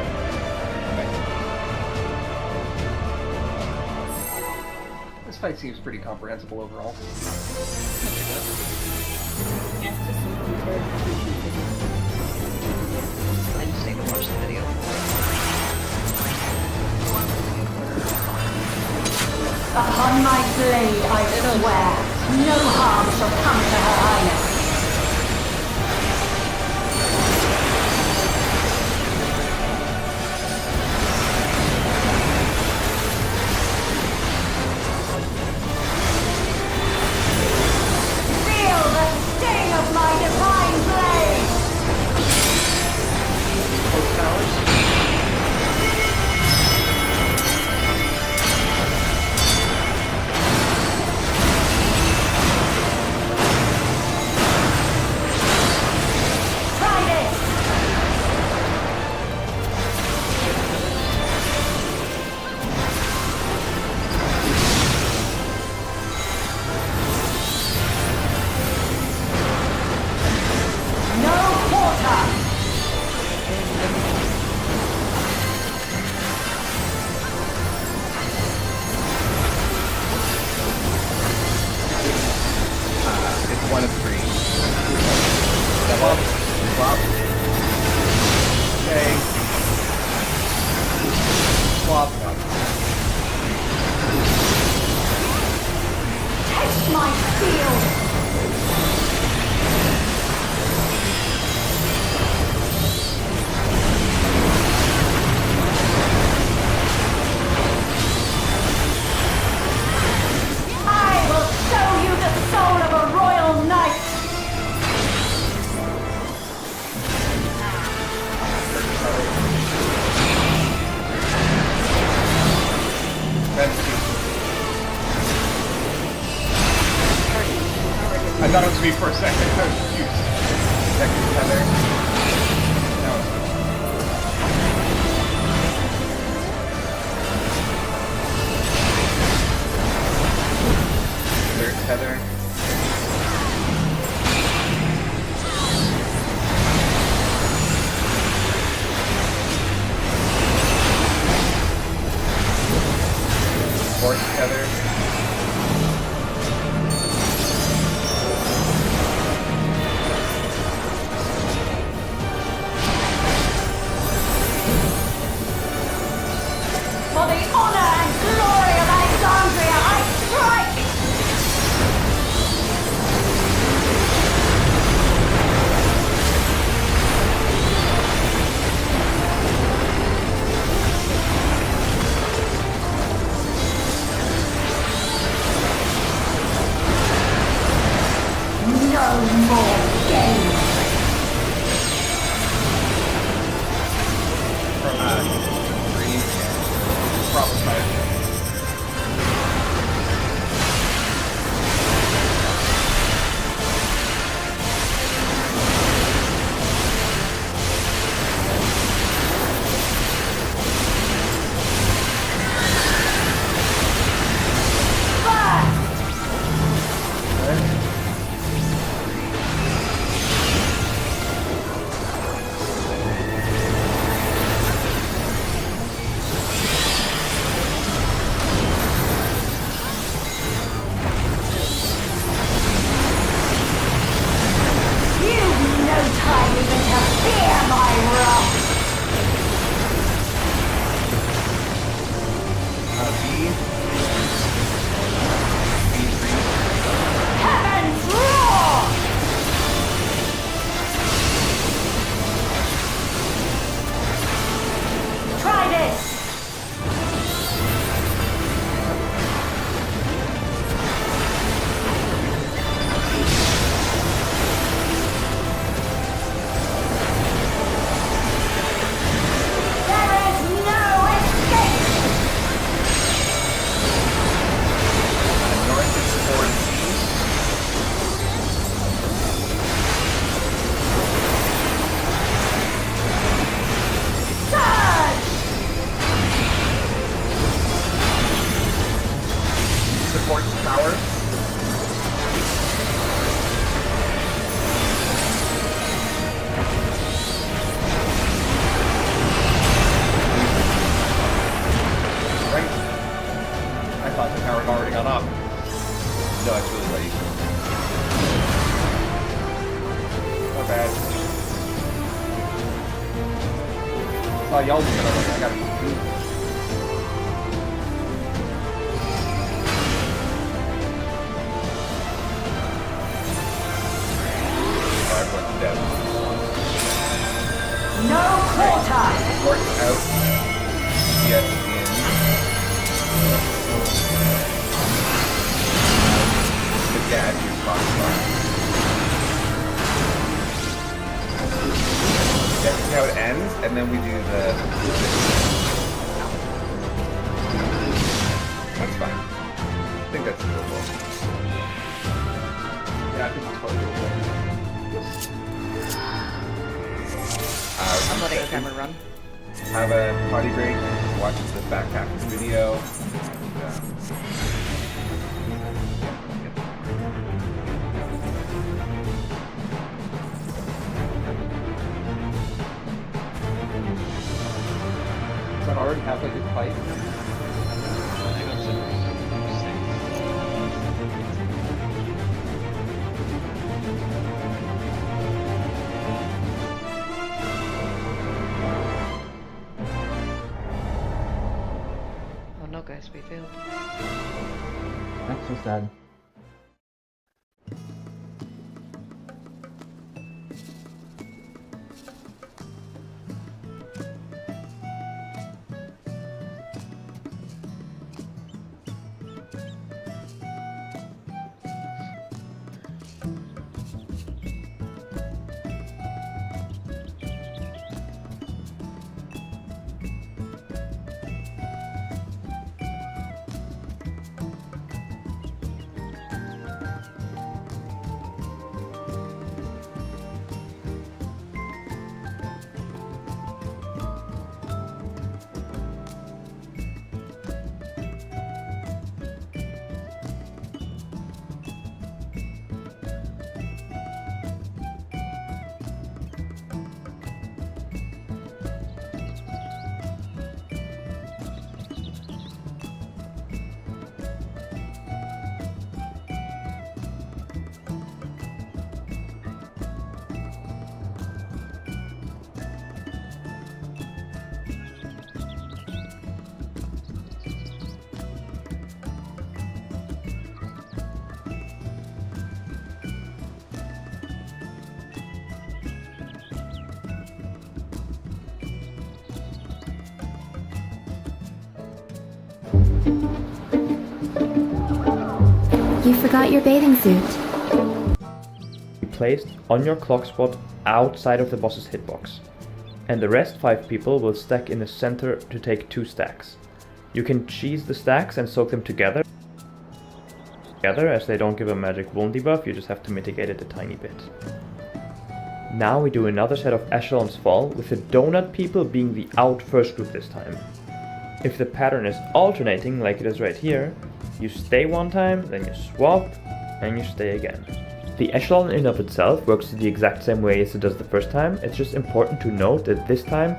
This fight seems pretty comprehensible overall. I just need to watch the video. Upon my blade, I swear, no harm shall come to her highness. Feel the sting of my divine blade! Both towers. Try this! No quarter! It's 1 of 3. Step up, swap. Okay. Swap. Taste my steel! I will show you the soul of a royal knight! That's 2. I thought it was me for a second. I was confused. Second tether. No. Third tether. Fourth tether. saw y'all do it. I'm like, I gotta do it. Everyone's dead. No quarter! Port out. DPS in. The gadget box. That's how it ends, and then we do the. That's fine. I think that's doable. Yeah, I think it's totally doable. I'm letting the camera run. Have a potty break, watch the back half of the video. Does that already have like a fight? Oh no, guys, we failed. That's so sad. You forgot your bathing suit. Be placed on your clock spot outside of the boss's hitbox, and the rest 5 people will stack in the center to take 2 stacks. You can cheese the stacks and soak them together as they don't give a magic wound debuff, you just have to mitigate it a tiny bit. Now we do another set of echelons fall, with the donut people being the out first group this time. If the pattern is alternating like it is right here, you stay one time, then you swap, and you stay again. The echelon in of itself works the exact same way as it does the first time. It's just important to note that this time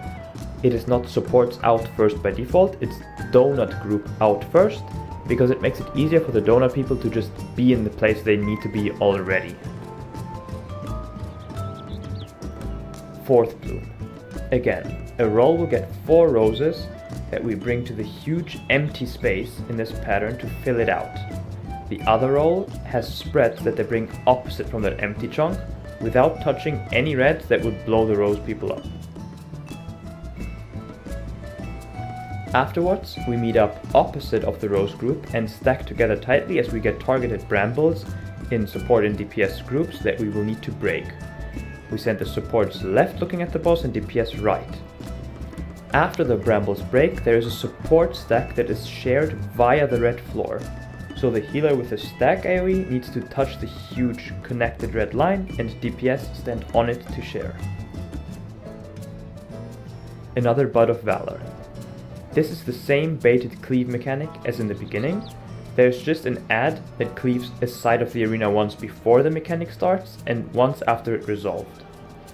it is not supports out first by default, it's donut group out first, because it makes it easier for the donut people to just be in the place they need to be already. 4th bloom. Again, a roll will get 4 roses that we bring to the huge empty space in this pattern to fill it out. The other roll has spreads that they bring opposite from that empty chunk without touching any reds that would blow the rose people up. Afterwards, we meet up opposite of the rose group and stack together tightly as we get targeted brambles in support and DPS groups that we will need to break. We send the supports left looking at the boss and DPS right. After the brambles break, there is a support stack that is shared via the red floor. So the healer with the stack AoE needs to touch the huge connected red line and DPS stand on it to share. Another Bud of Valor. This is the same baited cleave mechanic as in the beginning. There's just an add that cleaves a side of the arena once before the mechanic starts and once after it resolved.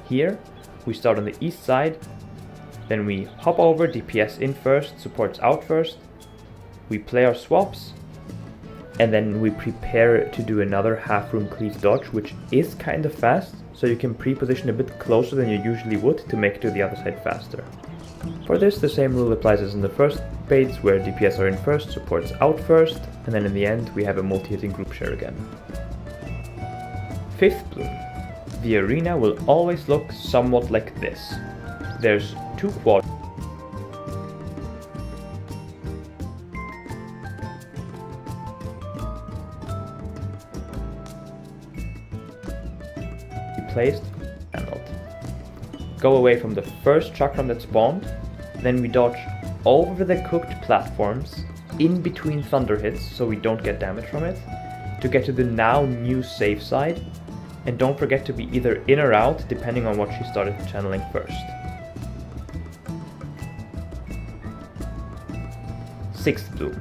Here, we start on the east side, then we hop over, DPS in first, supports out first, we play our swaps, and then we prepare to do another half room cleave dodge, which is kind of fast, so you can pre-position a bit closer than you usually would to make it to the other side faster. For this, the same rule applies as in the first baits, where DPS are in first, supports out first, and then in the end we have a multi-hitting group share again. 5th bloom. The arena will always look somewhat like this. There's 2 quad placed, paneled. Go away from the first chakram that spawned, then we dodge over the cooked platforms in between thunder hits so we don't get damage from it, to get to the now new safe side, and don't forget to be either in or out depending on what she started channeling first. 6th bloom.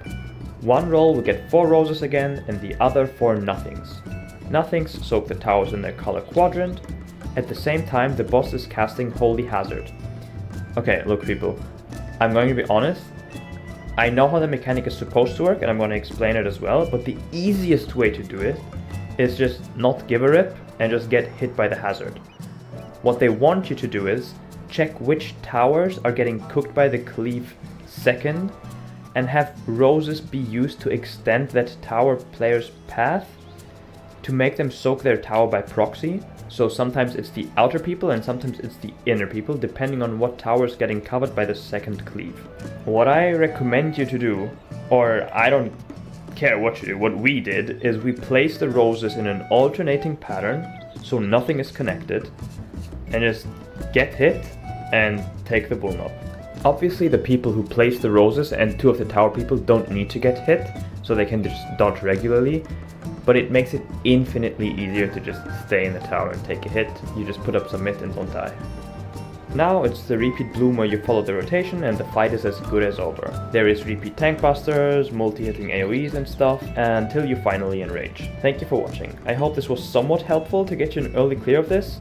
One roll will get 4 roses again and the other 4 nothings. Nothings soak the towers in their color quadrant. At the same time, the boss is casting Holy Hazard. Okay, look people, I'm going to be honest. I know how the mechanic is supposed to work and I'm going to explain it as well, but the easiest way to do it is just not give a rip and just get hit by the hazard. What they want you to do is check which towers are getting cooked by the cleave second and have roses be used to extend that tower player's path to make them soak their tower by proxy. So sometimes it's the outer people and sometimes it's the inner people, depending on what tower is getting covered by the second cleave. What I recommend you to do, or I don't care what you do, what we did is we placed the roses in an alternating pattern so nothing is connected, and just get hit and take the bull knob. Obviously the people who place the roses and 2 of the tower people don't need to get hit, so they can just dodge regularly, but it makes it infinitely easier to just stay in the tower and take a hit. You just put up submit and don't die. Now it's the repeat bloom where you follow the rotation and the fight is as good as over. There is repeat tank busters, multi-hitting AoEs and stuff, until you finally enrage. Thank you for watching. I hope this was somewhat helpful to get you an early clear of this.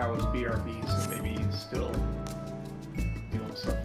now is BRB, so maybe he's still dealing with stuff.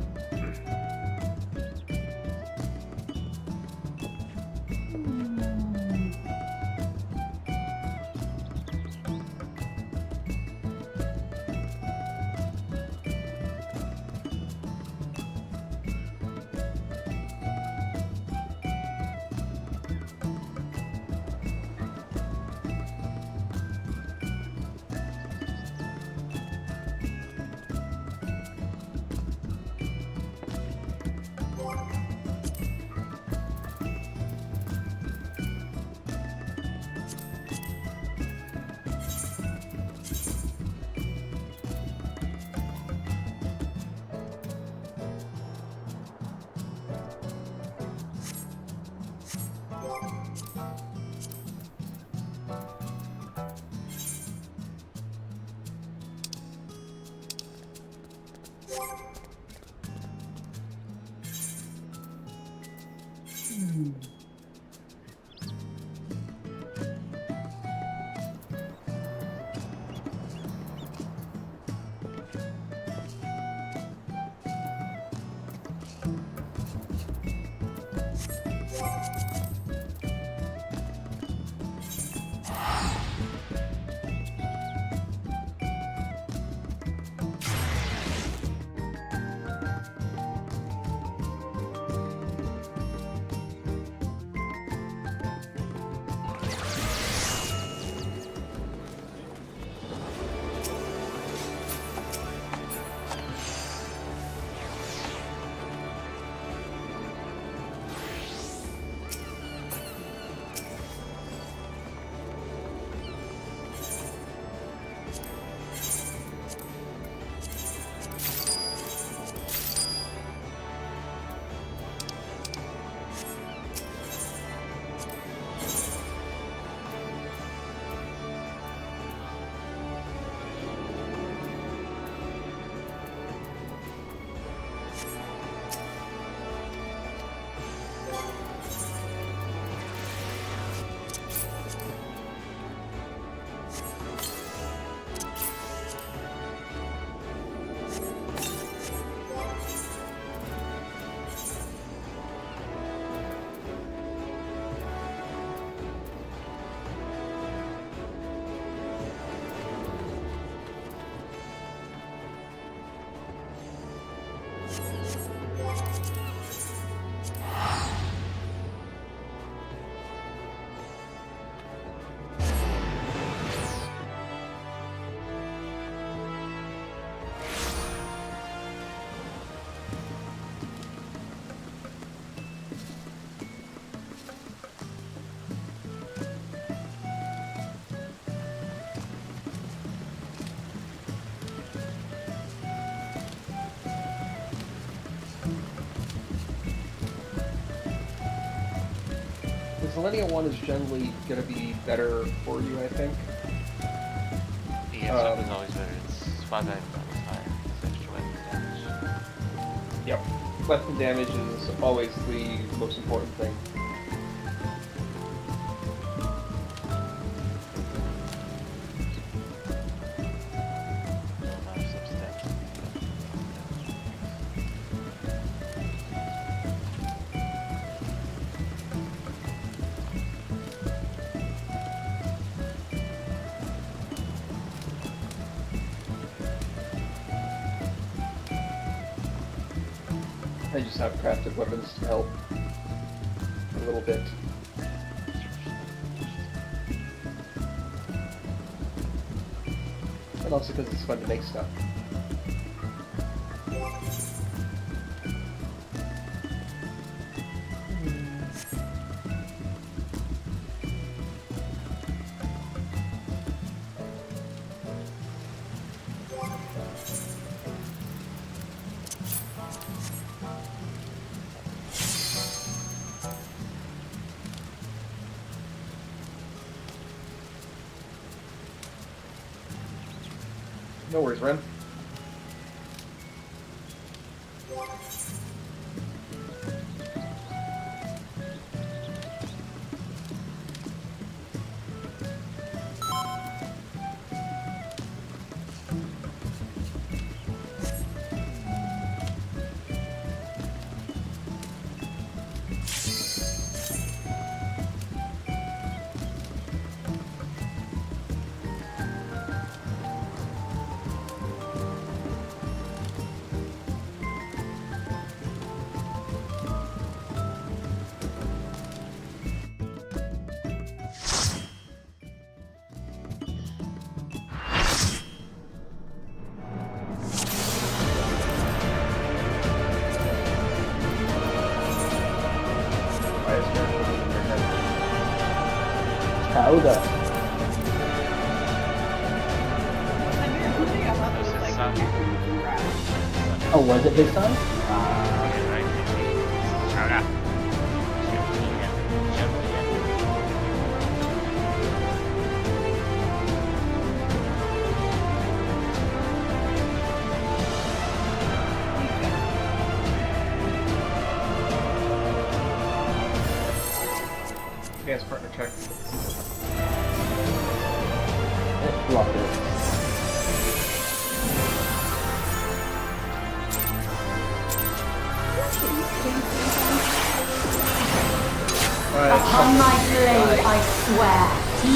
Zelenia 1 is generally going to be better for you, I think. Yeah, stuff is always better. It's 5 items higher. It's extra weapon damage. Yep. Weapon damage is always the most important thing. I just have crafted weapons to help a little bit. And also because it's fun to make stuff. No worries, Ren. Powder. Oh, was it his son? Yes, partner check. Block it. Upon my blade, I swear,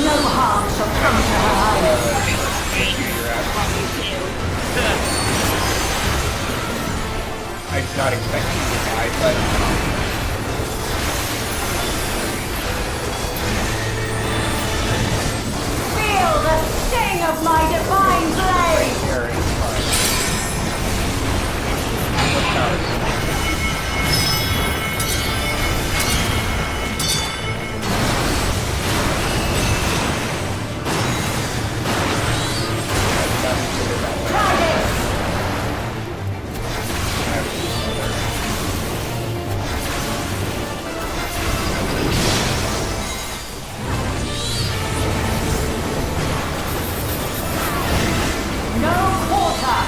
no harm shall come to her eyes. I did not expect you to die, but Feel the sting of my divine blade! here is fine. Try this! No quarter!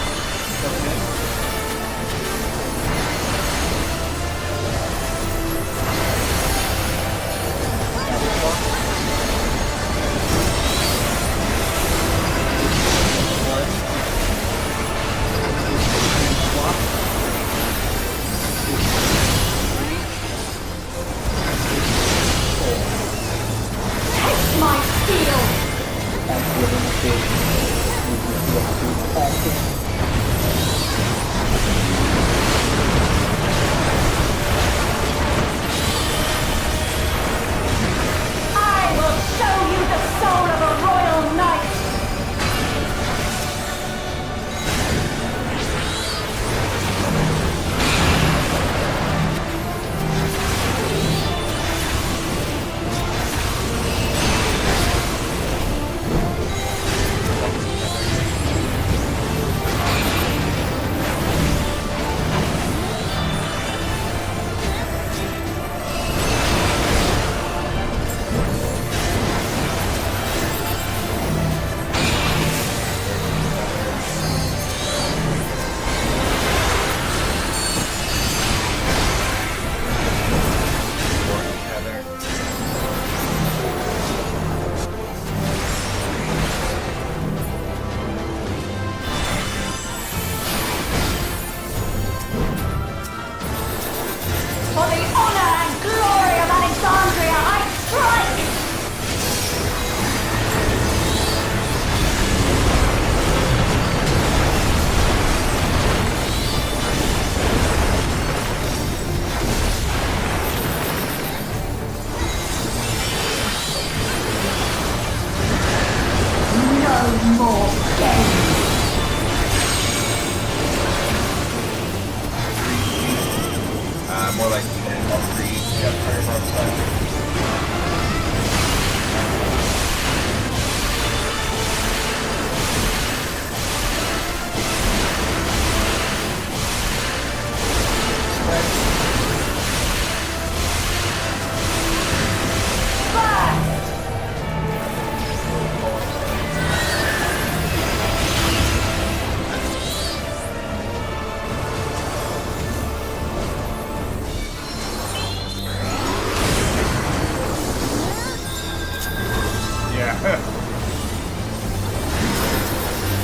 Take my steel! I will show you the soul of a royal knight! For the honor and glory of Alexandria, I strike! No more games! More like 10 or 3. Yeah, very much so.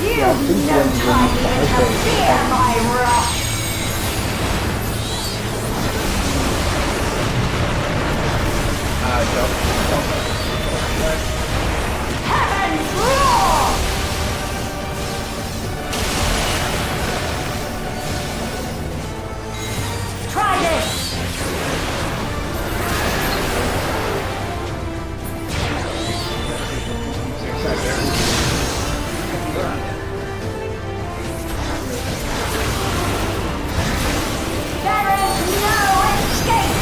You've no time to interfere, my wrath! Heaven's roar! Try this! There is no escape!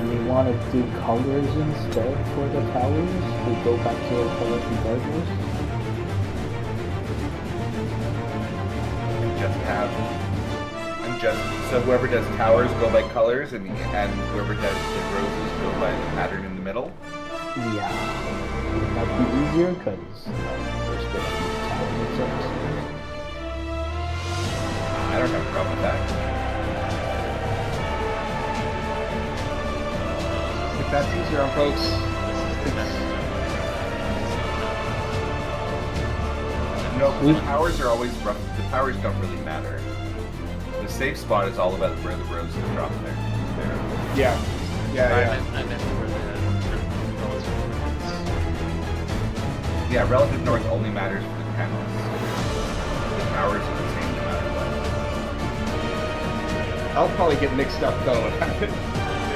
do we want to do colors instead for the towers? We go back to the colors regardless? So whoever does towers go by colors, and whoever does the roses go by the pattern in the middle. Yeah. That'd be easier because there's going to be tower results. I don't have a problem with that. If that's easier on folks, No, the towers are always rough. The towers don't really matter. The safe spot is all about where the roses drop there. yeah. I meant for the relative north. Yeah, relative north only matters for the panels. The towers are the same no matter what. I'll probably get mixed up though.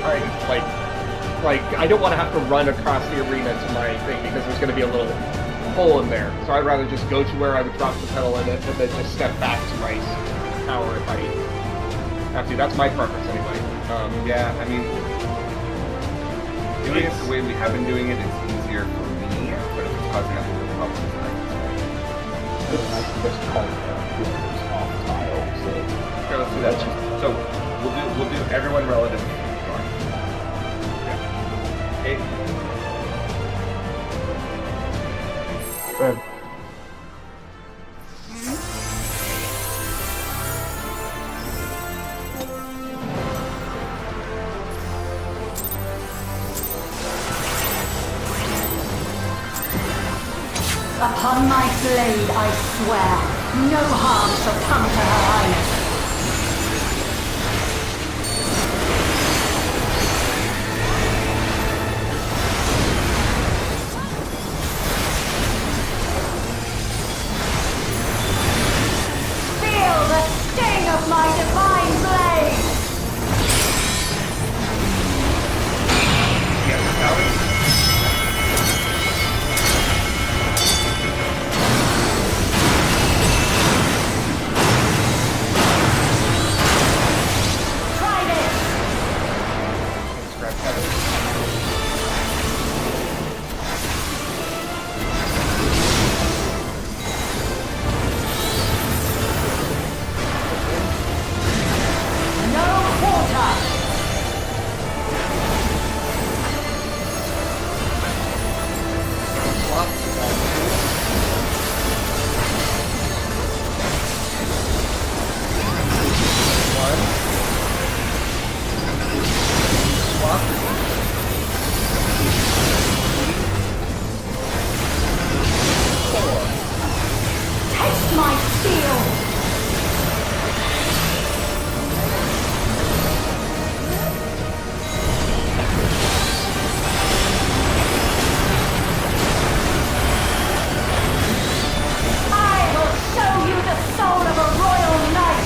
Alright, like I don't want to have to run across the arena to my thing because there's going to be a little hole in there. So I'd rather just go to where I would drop the pedal in it and then just step back to my tower if I have to. That's my preference anyway. Yeah, I mean, doing it the way we have been doing it is easier for me, but if it's causing us to problems, I can just call it off tile, so... okay, let's do that. So we'll do everyone relative north. Okay. Upon my blade, I swear, no harm shall come to her highness. Feel the sting of my divine blade! Taste my steel! I will show you the soul of a royal knight!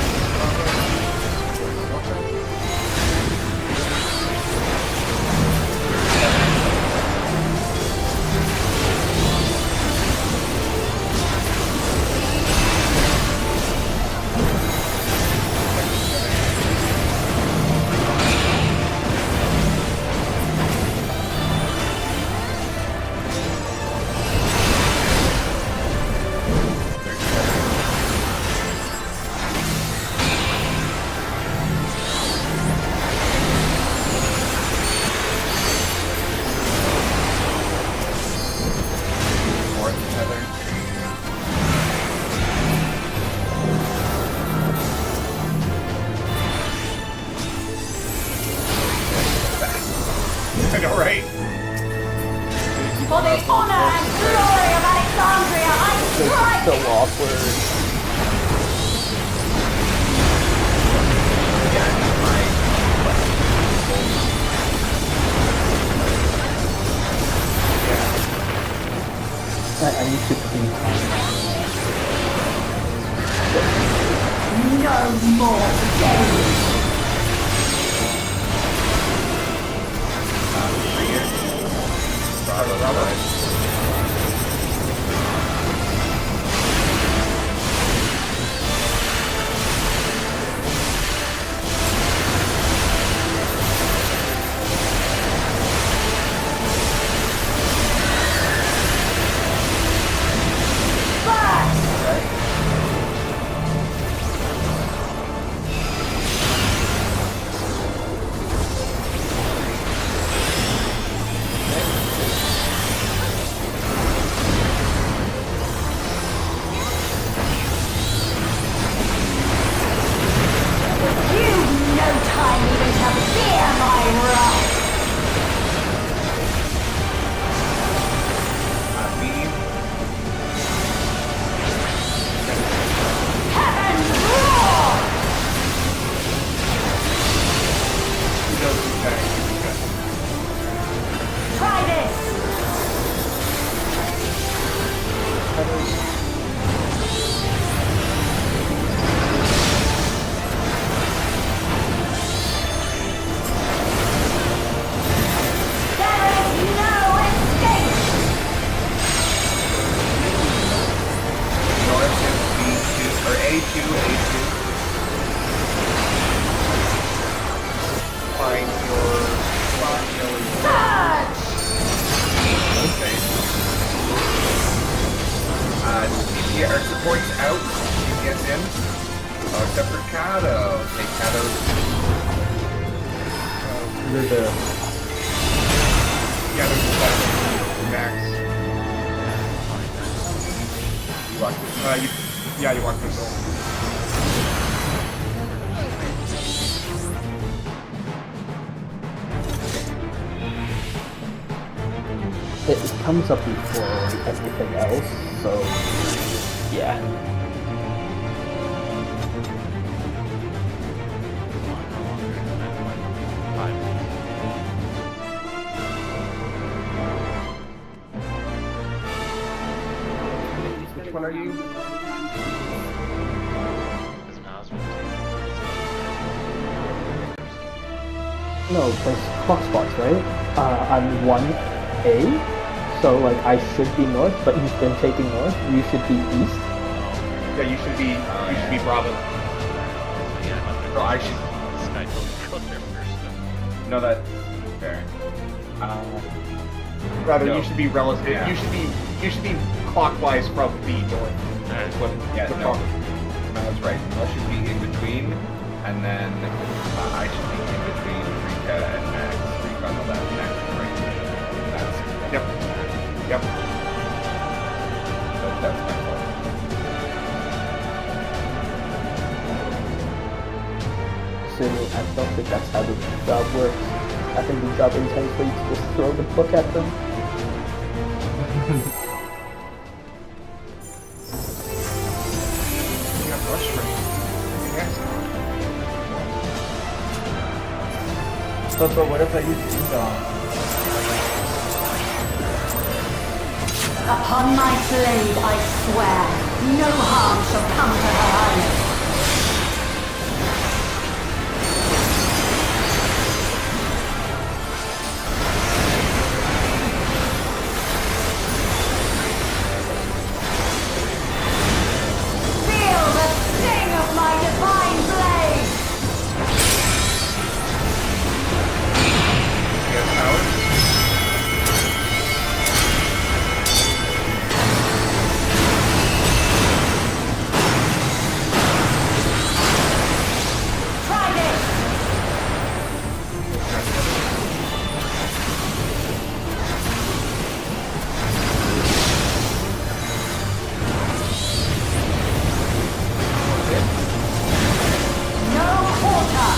I know, right? For the honor and glory of Alexandria, I strike! So awkward. I need to clean No more games! out. He gets in. Oh, except for Kato. Hey, Kato. There's a Yeah, there's a Max. You watch this. You walk this over. It comes up before everything else, so yeah. Which one are you? No, there's clock spots, right? I'm 1A, so like I should be north, but he's been taking north. You should be east. Yeah, you should be Bravo. So I should. This guy told me to go there first. No, that's fair. Rather, No. you should be relative. Yeah. You should be clockwise from the north. That's what Yeah, the no. clock- No, that's right. I should be in between, and then I should be in between Rika and Max. Rika on the left, Max on the right. Yep. Yep. That's my fault. Assuming I don't think that's how the job works. I think the job intends for you to just throw the book at them. You have rush rate. Yes. but what if I use Indom? Upon my blade, I swear, no harm shall come to her highness. Feel the sting of my divine blade! Yes, Howard? Try this! No quarter!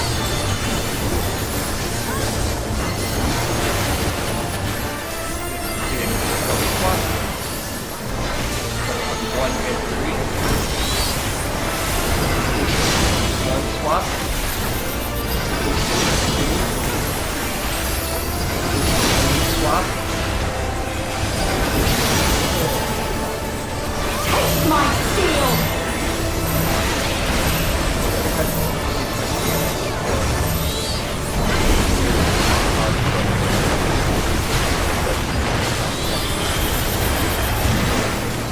One and three. One swap. Swap. Taste my steel!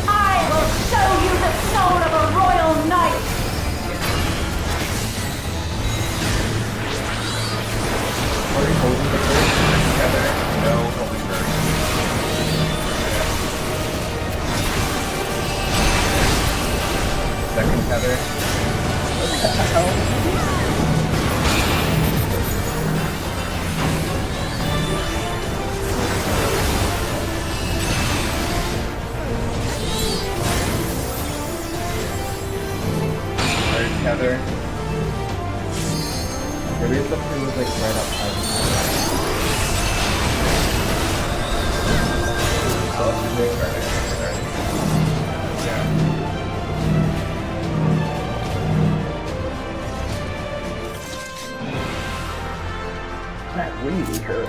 I will show you the soul of a royal knight! Together. No, holy bird. Second tether. Third tether. Maybe if something was like right outside. Oh, started. Yeah. That really hurt.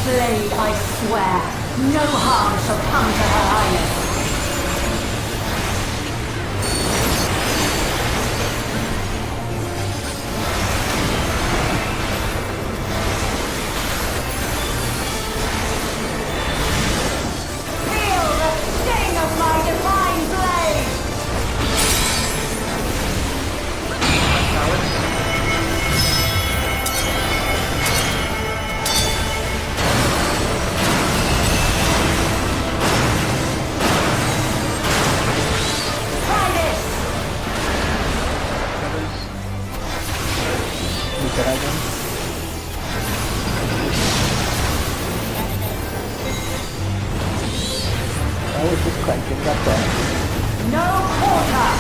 blade, I swear. No harm shall come to her highness. Feel the sting of my divine blade! Try this! You dragon. I was just cranking that down. No quarter!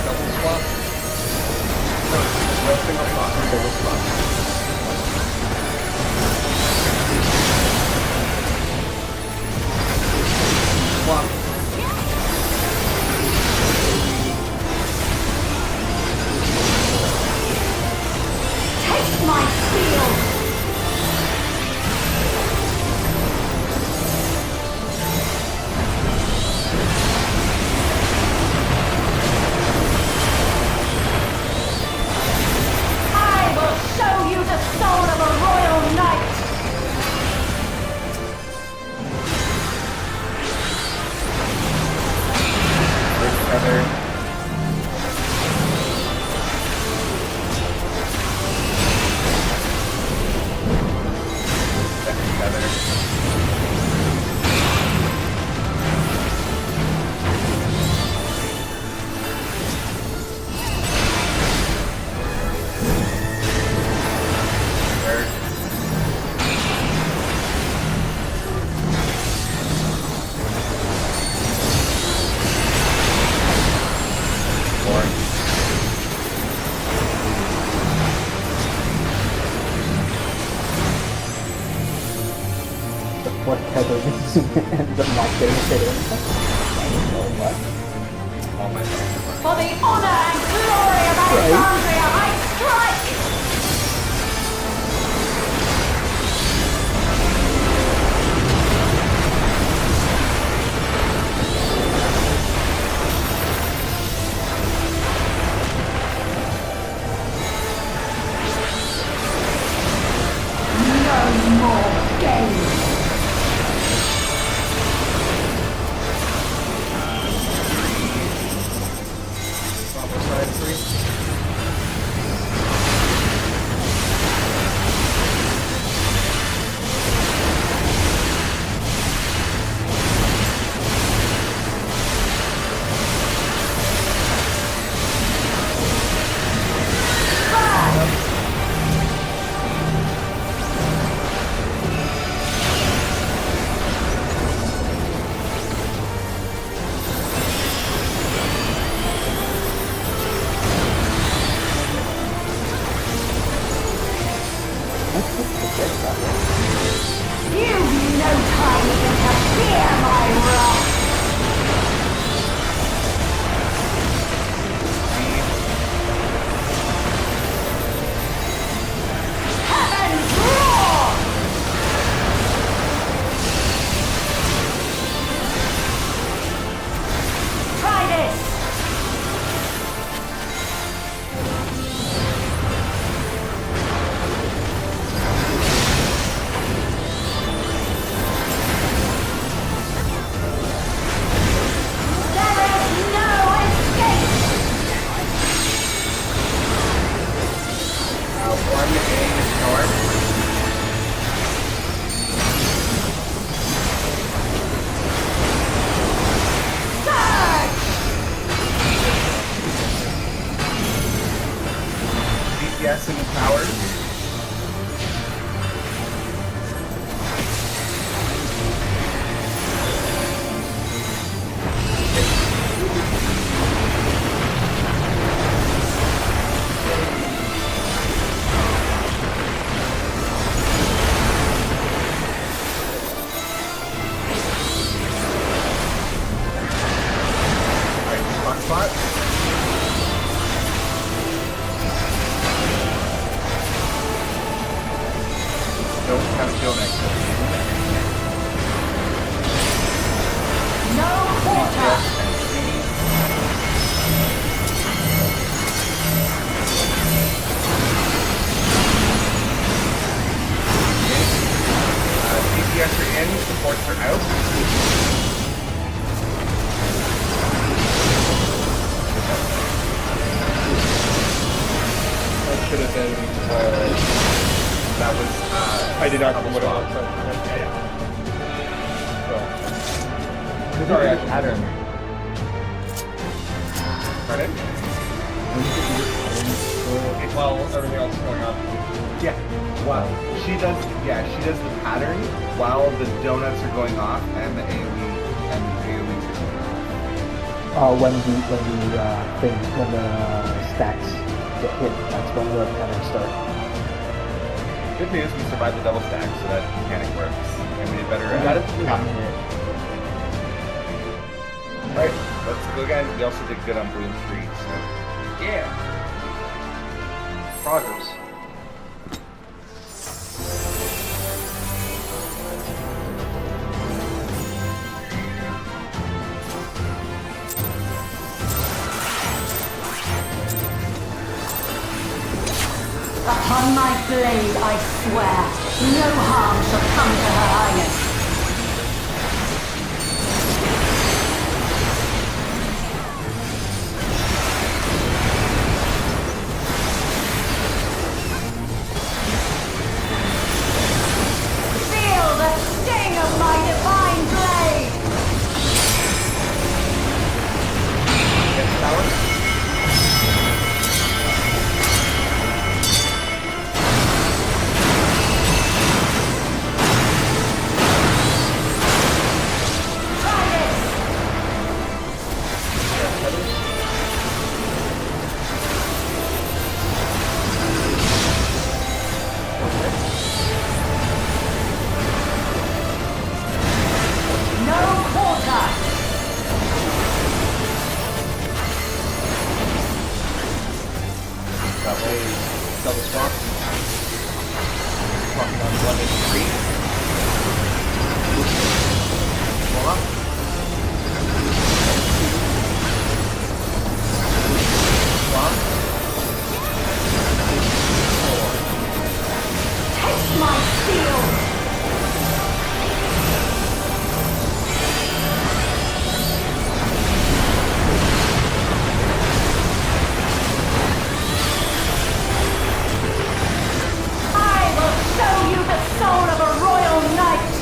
Double swap. No single swap. Double swap. Swap. Take my steel! I will show you the soul of a royal knight! First feather. Second feather. Third. Fourth. The fourth tether ends up not getting hit in. What? All my feathers. For the honor and glory of Alexandria, I strike! No more games! Bubble side 3. You've no time even to fear my wrath! Heaven's roar! Try this! There is no escape! One aim north. Surge! DPS and powers. Alright, spot. don't have donuts. No quarter. DPS are in, supports are out. That should have been. That was. I did not know what it was. So. Sorry, I pattern. Pardon? Well, everything else is going on. Yeah. Wow. She does the pattern while the donuts are going off and the AoEs are going off. When the stacks get hit, that's when the pattern starts. Good news, we survived the double stack, so that mechanic works. And we did better We at got it. it through one hit. Alright, let's go again. We also did good on Bloom 3, so. Yeah. Progress. Upon my blade, I swear, no harm shall come to her highness. Feel the sting of my divine blade! Get power. No quarter! That way, double swap. Talking on 1 and 3. Swap. Swap. Taste my steel! I will show you the soul of a royal knight!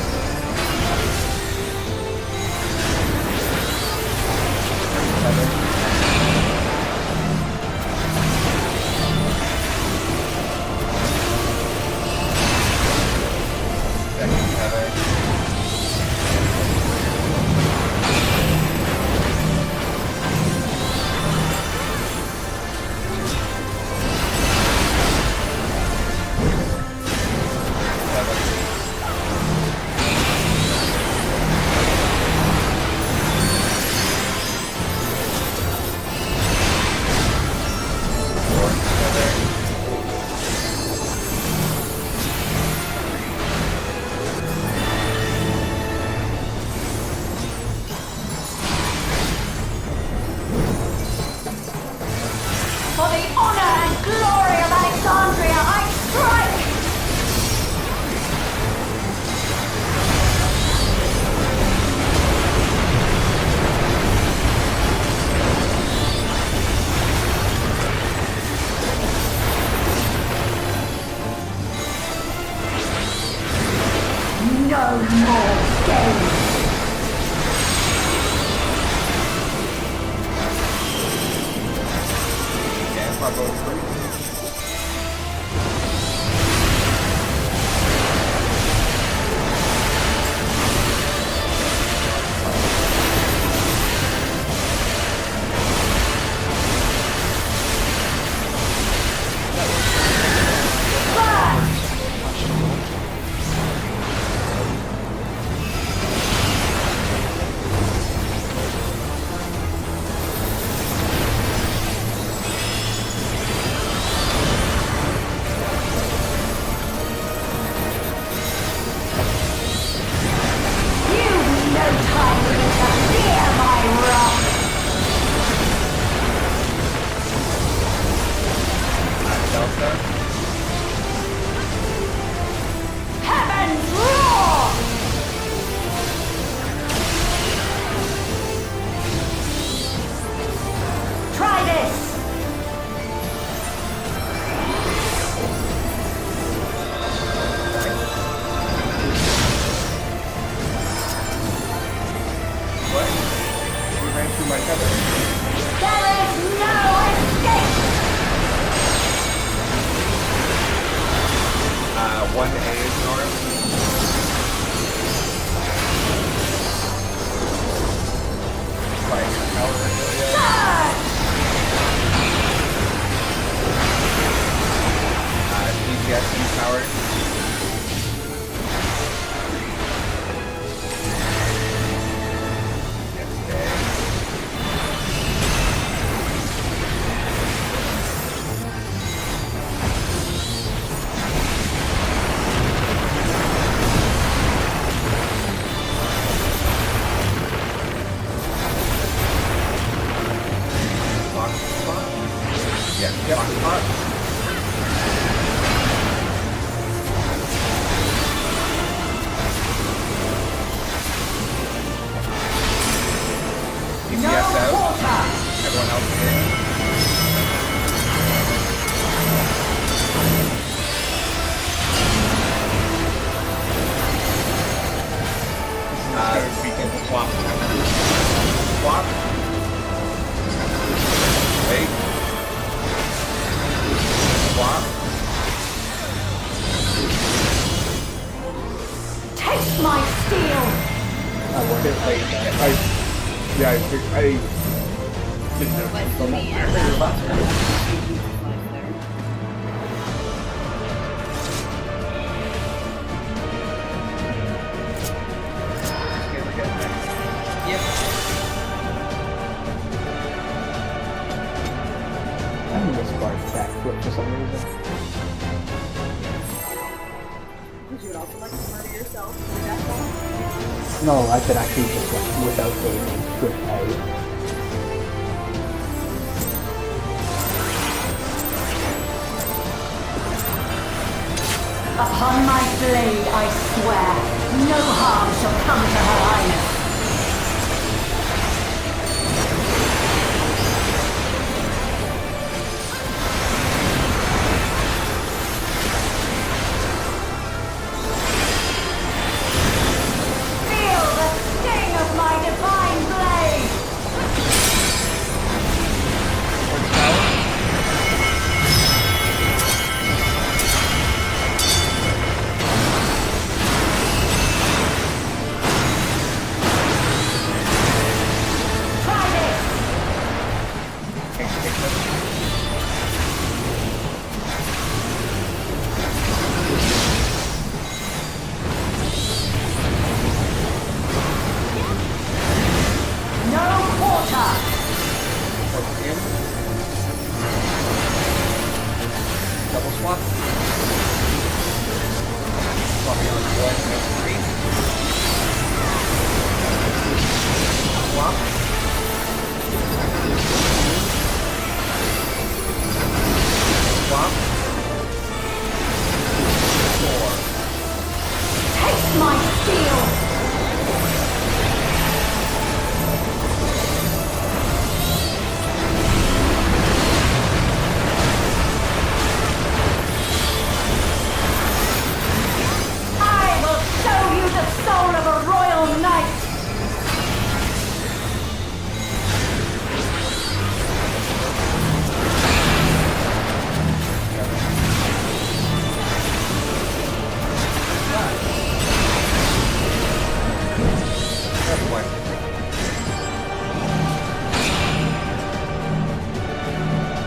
1A is north. Fire power DPS powered. No, I could actually just like without aiming with A. Upon my blade, I swear, no harm shall come to her highness. Feel the sting of my divine blade!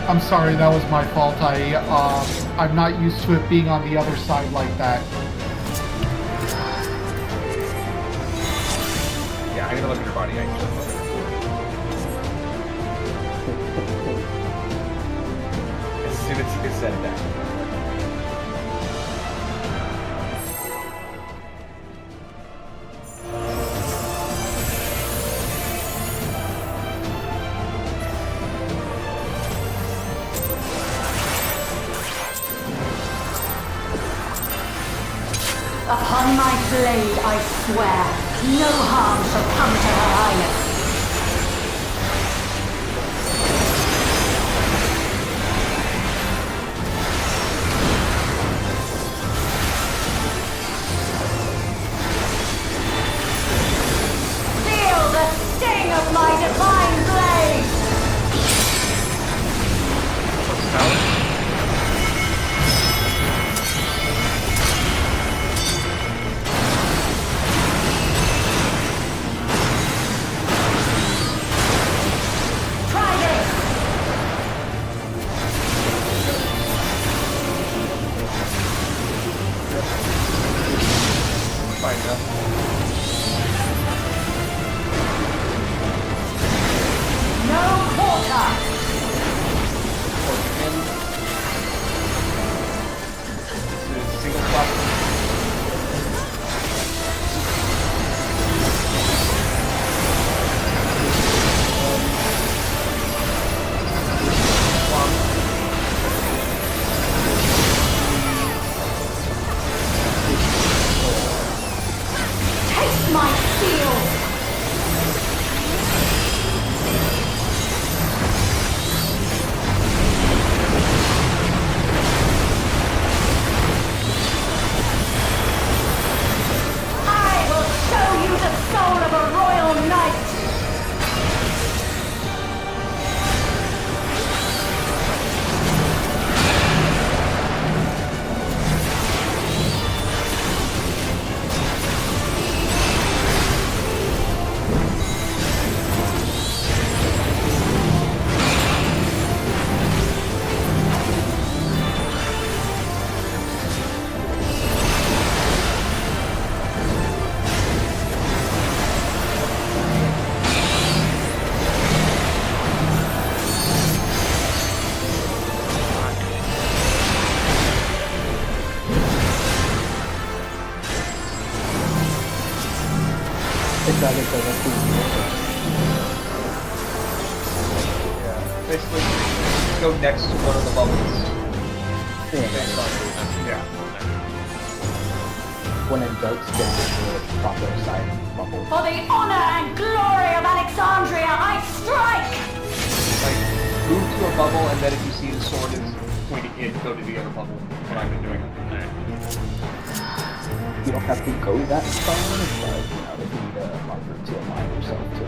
I'm sorry, that was my fault. I'm not used to it being on the other side like that. Yeah, I need to look at your body. As soon as you said that. Upon my blade, I swear, no harm shall come to her highness. Feel the sting of my divine blade! that it directly Yeah. Basically, go next to one of the bubbles. Based on yeah. when in doubt, stand in the proper side bubble. For the honor and glory of Alexandria, I strike! Like, move to a bubble, and then if you see the sword is pointing in, go to the other bubble. What I've been doing. You don't have to go that far, but if you need a marker to align yourself to.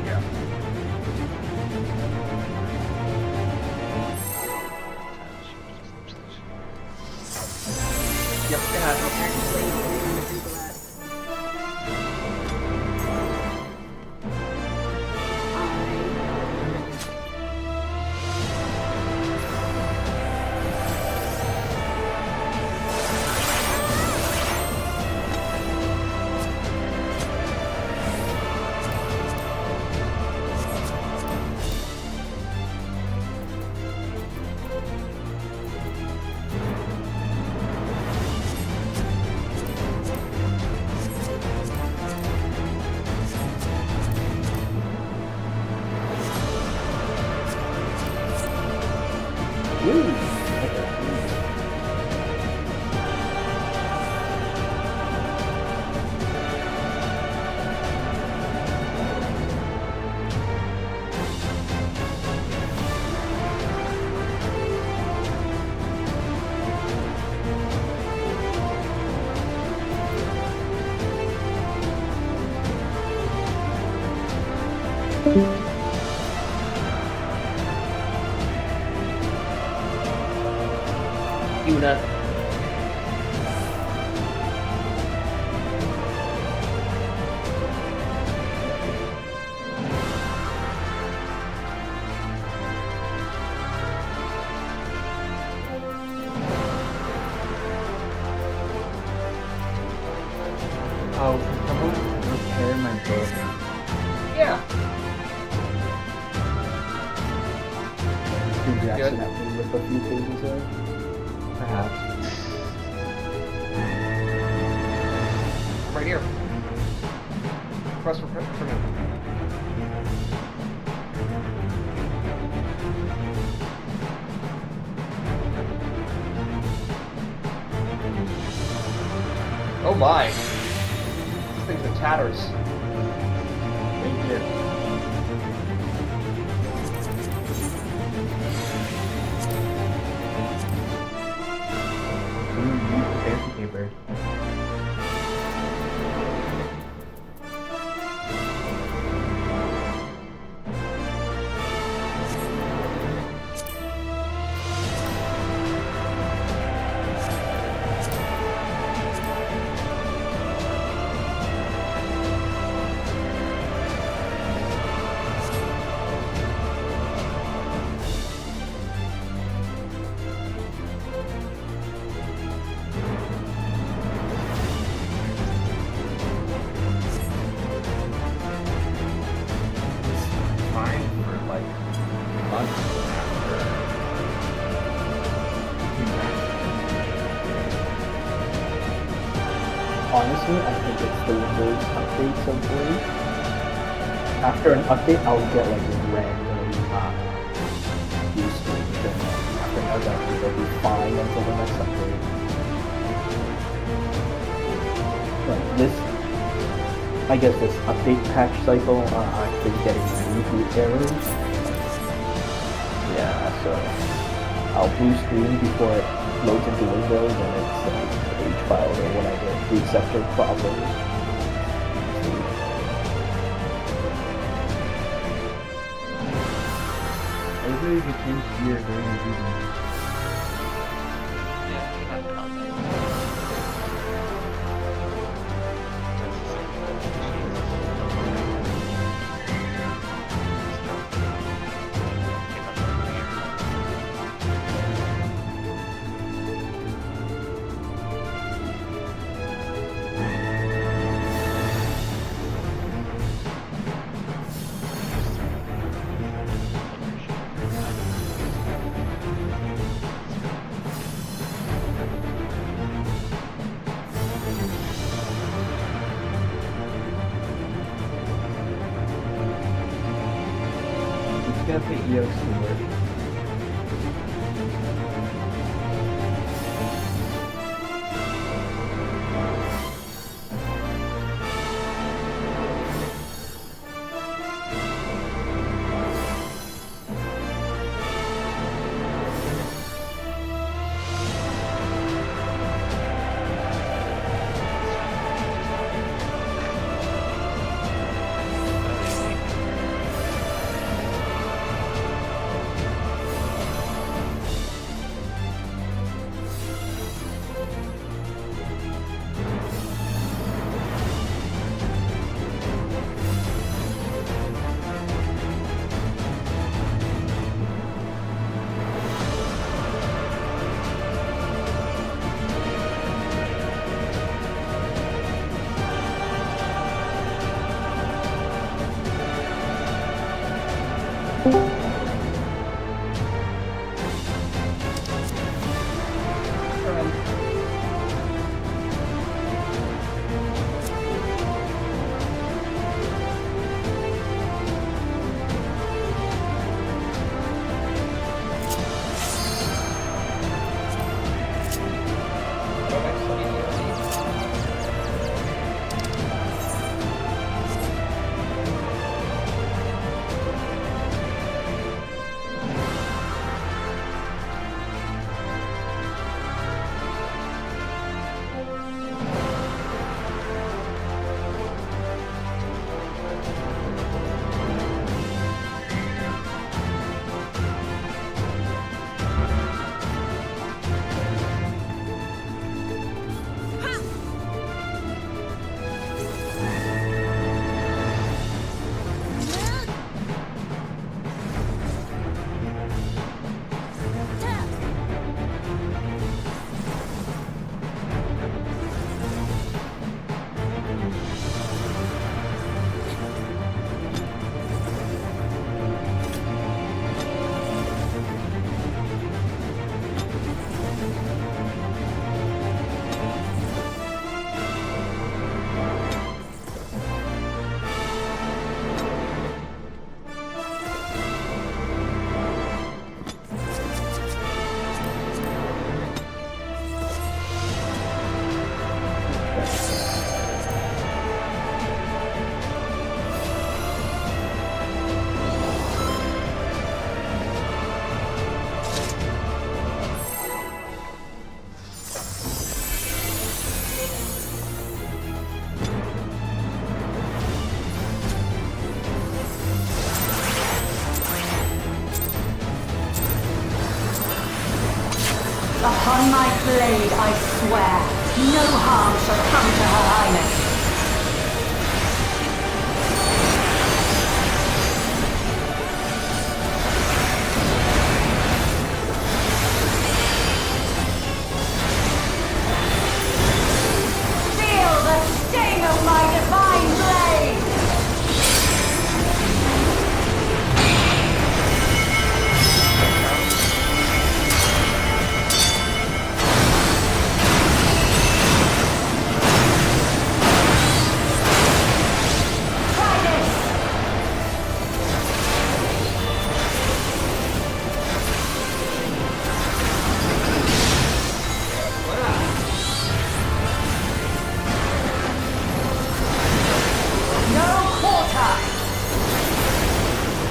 Yeah. Yep, it has. Una. Oh, can someone repair my book? Yeah. Did you Good. accidentally rip a few pages there? Perhaps. Right here. Press for me. Oh my! This thing's in tatters. Thank you. Fancy paper. Fine for like months after. Honestly, I think it's the Windows updates of late. After an update, I'll get like random view screens, and after another update, it'll be fine until the next update. Like this, I guess this update patch cycle, I've been getting reboot errors. Yeah, so I'll blue screen before it loads into Windows, and it's like page files or whatever, the acceptor problems. Hopefully you can change gear during the evening. have the EX to work. Upon my blade, I swear, no harm shall come to Her Highness. Feel the sting of my divine blade!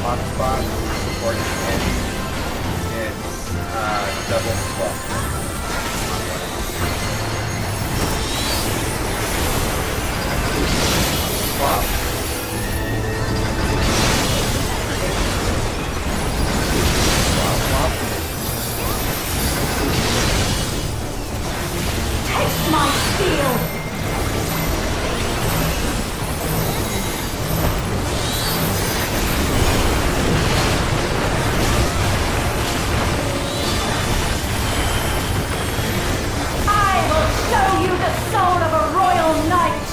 Hotspot, unfortunately, it's double swap. Swap. Taste my steel! Show you the soul of a royal knight!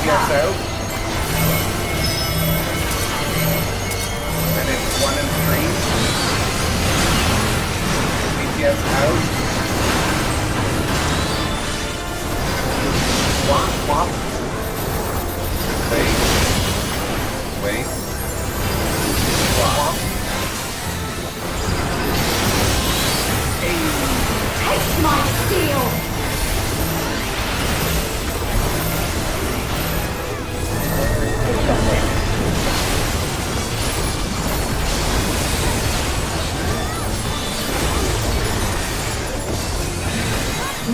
DPS out. And it's 1 and 3. DPS out. Swap. Wait. Swap. Taste my steel!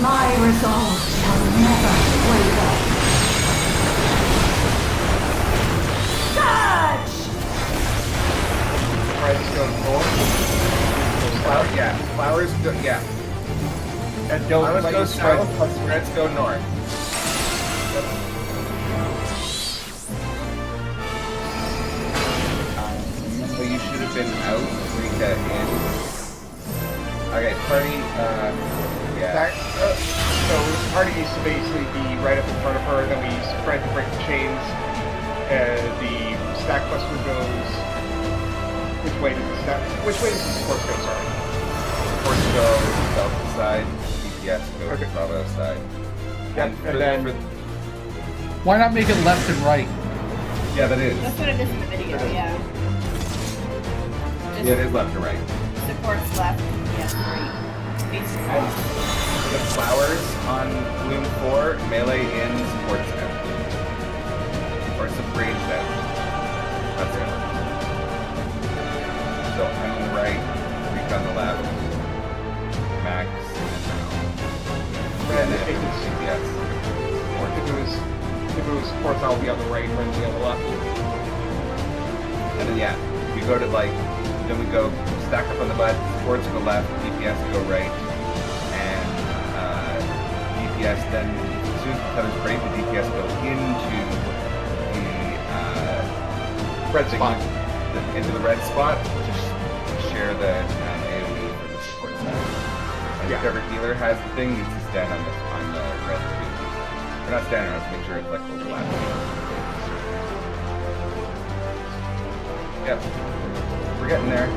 My resolve shall never waver. Surge! Reds go north. Flowers go, yeah. And don't Flowers let go you spread. south, reds go north. So you should have been out, Rika in. Okay, party, yeah. So this party needs to basically be right up in front of her, then we spread to break the chains. The stack buster goes. Which way does the support go, sorry? Force go Delta side, DPS go Okay. Bravo side. Yep, and then Why not make it left and right? yeah, that is. That's what it is in the video, yeah. Yeah, it is left and right. Supports left, yes, right. Facing And left. the flowers on Bloom 4, melee in, supports out. Or range out. That's it. So I'm on the right, Reek on the left, Max, and then CPS. if it was supports, I'll be on the right, Ren will be on the left. And then yeah, we go to like, then we go stack up on the left, supports go left, DPS go right, and DPS then, as soon as the cutter's break, the DPS go into the Red spot. into the red spot, just share the AoE for the support side. And Yeah. whichever healer has the thing needs to stand on the red too. We're not standing on it, make sure it's like overlapping. Yep. We're getting there.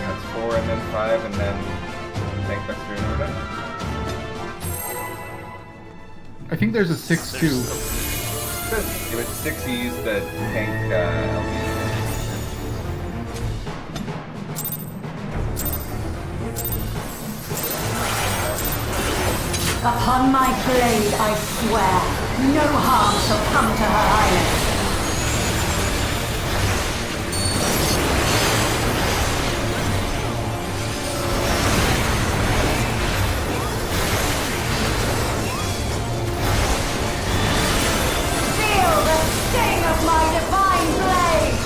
That's 4 and then 5 and then tank buster and we're done. I think there's a 6-2. Give it 6, you use the tank LB. Upon my blade, I swear, no harm shall come to her highness. Feel the sting of my divine blade!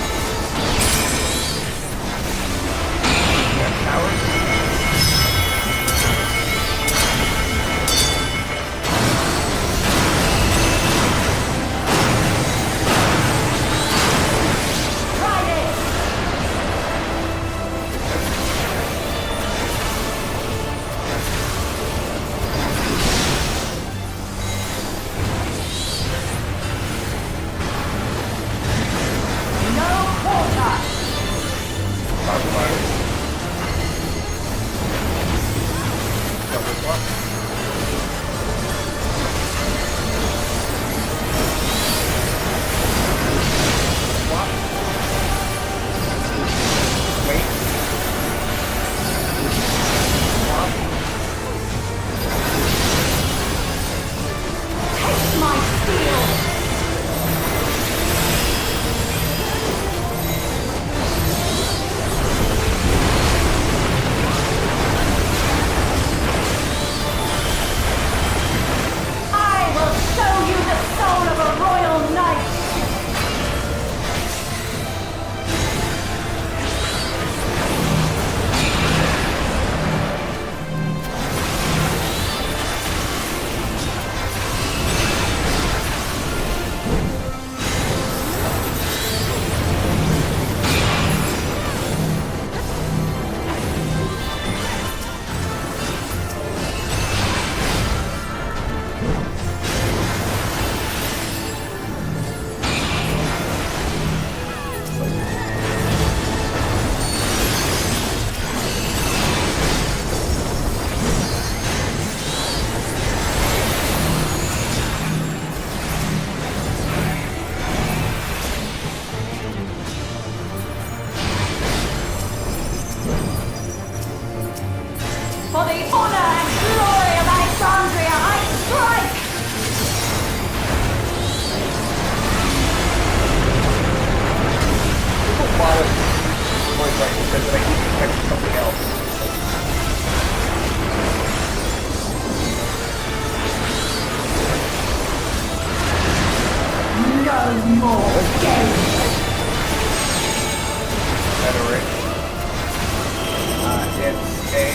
more games. Rhetoric. It's a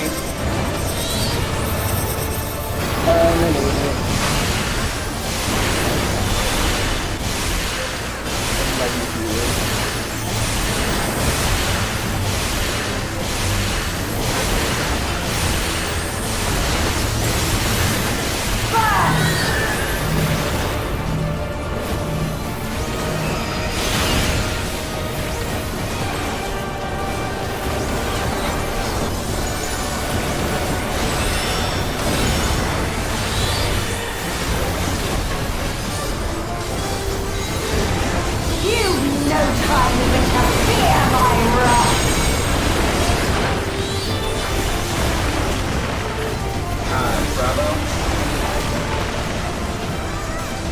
You've no time even to fear my wrath. Bravo.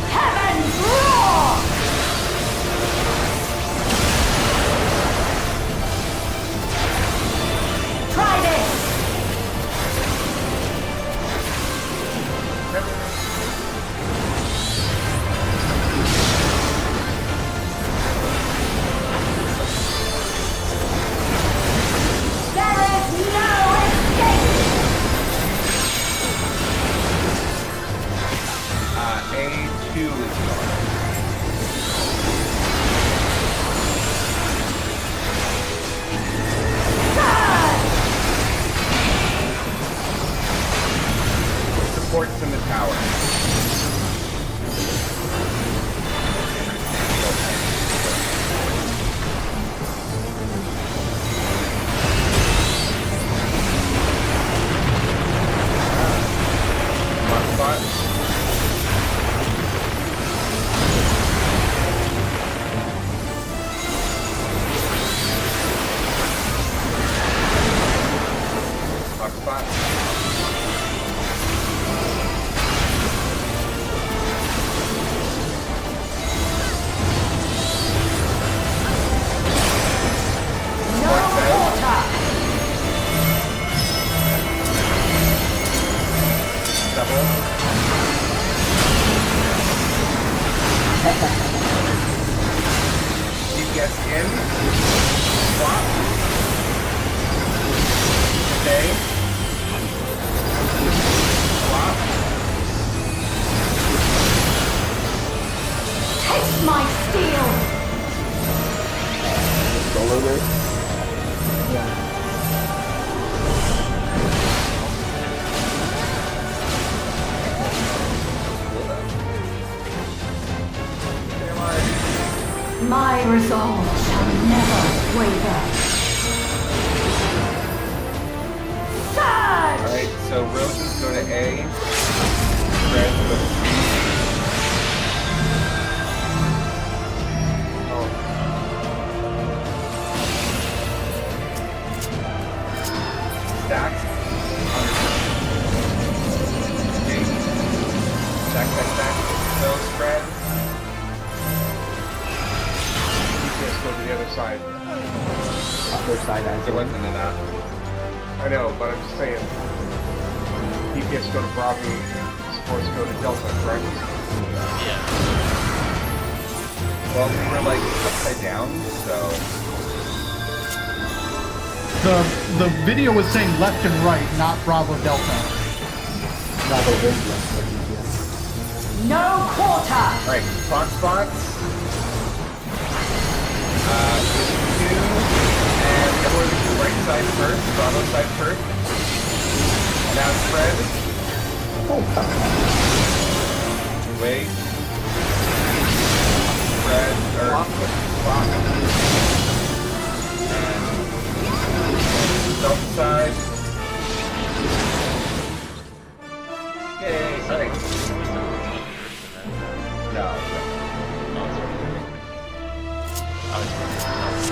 Heaven's roar! Try this! There is no escape! A2 is north. Supports in the tower. Mark spot. Mark spot. No quarter! Double. DPS in. Swap. Okay. Swap. Taste my steel! Solo there. Yeah. My resolve shall never waver. Surge! Alright, so roses go to A. Reds go to C. Stack. Okay. Stack. So spread. DPS go to the other side. Other side as There well. wasn't enough. I know, but I'm just saying. DPS go to Bravo, supports go to Delta, correct? Yeah. Well, we were like upside down, so. The video was saying left and right, not Bravo Delta. Bravo is left for DPS. No quarter! Alright, clock spots. 2. And everyone to the right side first. Bravo side first. Now spread. Oh, come on. Wait. Spread. Or clock. Delta side. Yay, alright. No.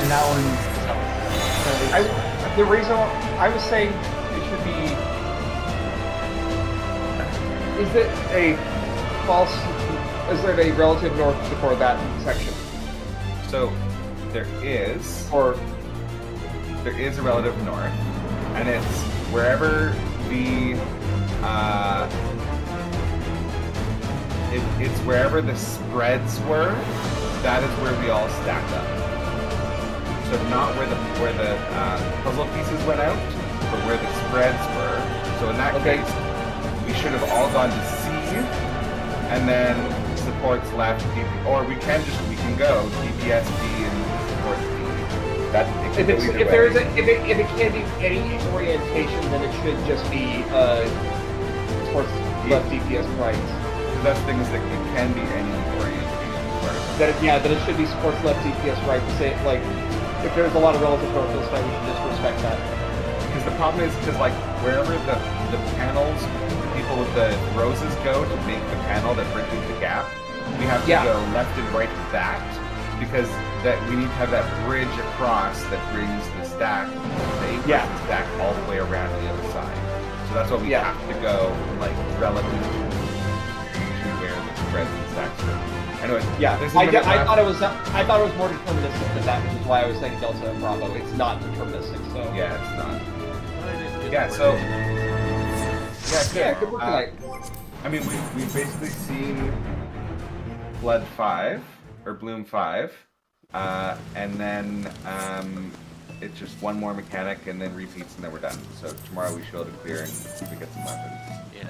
And that one. The reason I was saying it should be, is it a false, is there a relative north before that section? So there is Or, a relative north, and it's wherever the it's wherever the spreads were that is where we all stack up. So not where the puzzle pieces went out, but where the spreads were. So in that case, we should have all gone to C, and then supports left, or we can go DPS B and support B. That If it can't be any orientation, then it should just be towards left DPS right. So that's things that it can be any orientation. That it should be supports left DPS right. To say like, if there's a lot of relative growth this time, we should just respect that. Because the problem is, like wherever the panels, the people with the roses go to make the panel that bridges the gap, we have to go left and right to that, because that we need to have that bridge across that brings the stack, the 8-person stack all the way around to the other side. So that's why we have to go like relative to where the spreads and stacks are. Anyways, I thought it was more deterministic than that, which is why I was saying Delta and Bravo. It's not deterministic, so yeah, it's not. Yeah, so good work tonight. I mean, we've basically seen Blood 5 or Bloom 5, and then it's just one more mechanic and then repeats and then we're done. So tomorrow we should be able to clear and we get some weapons. Yeah.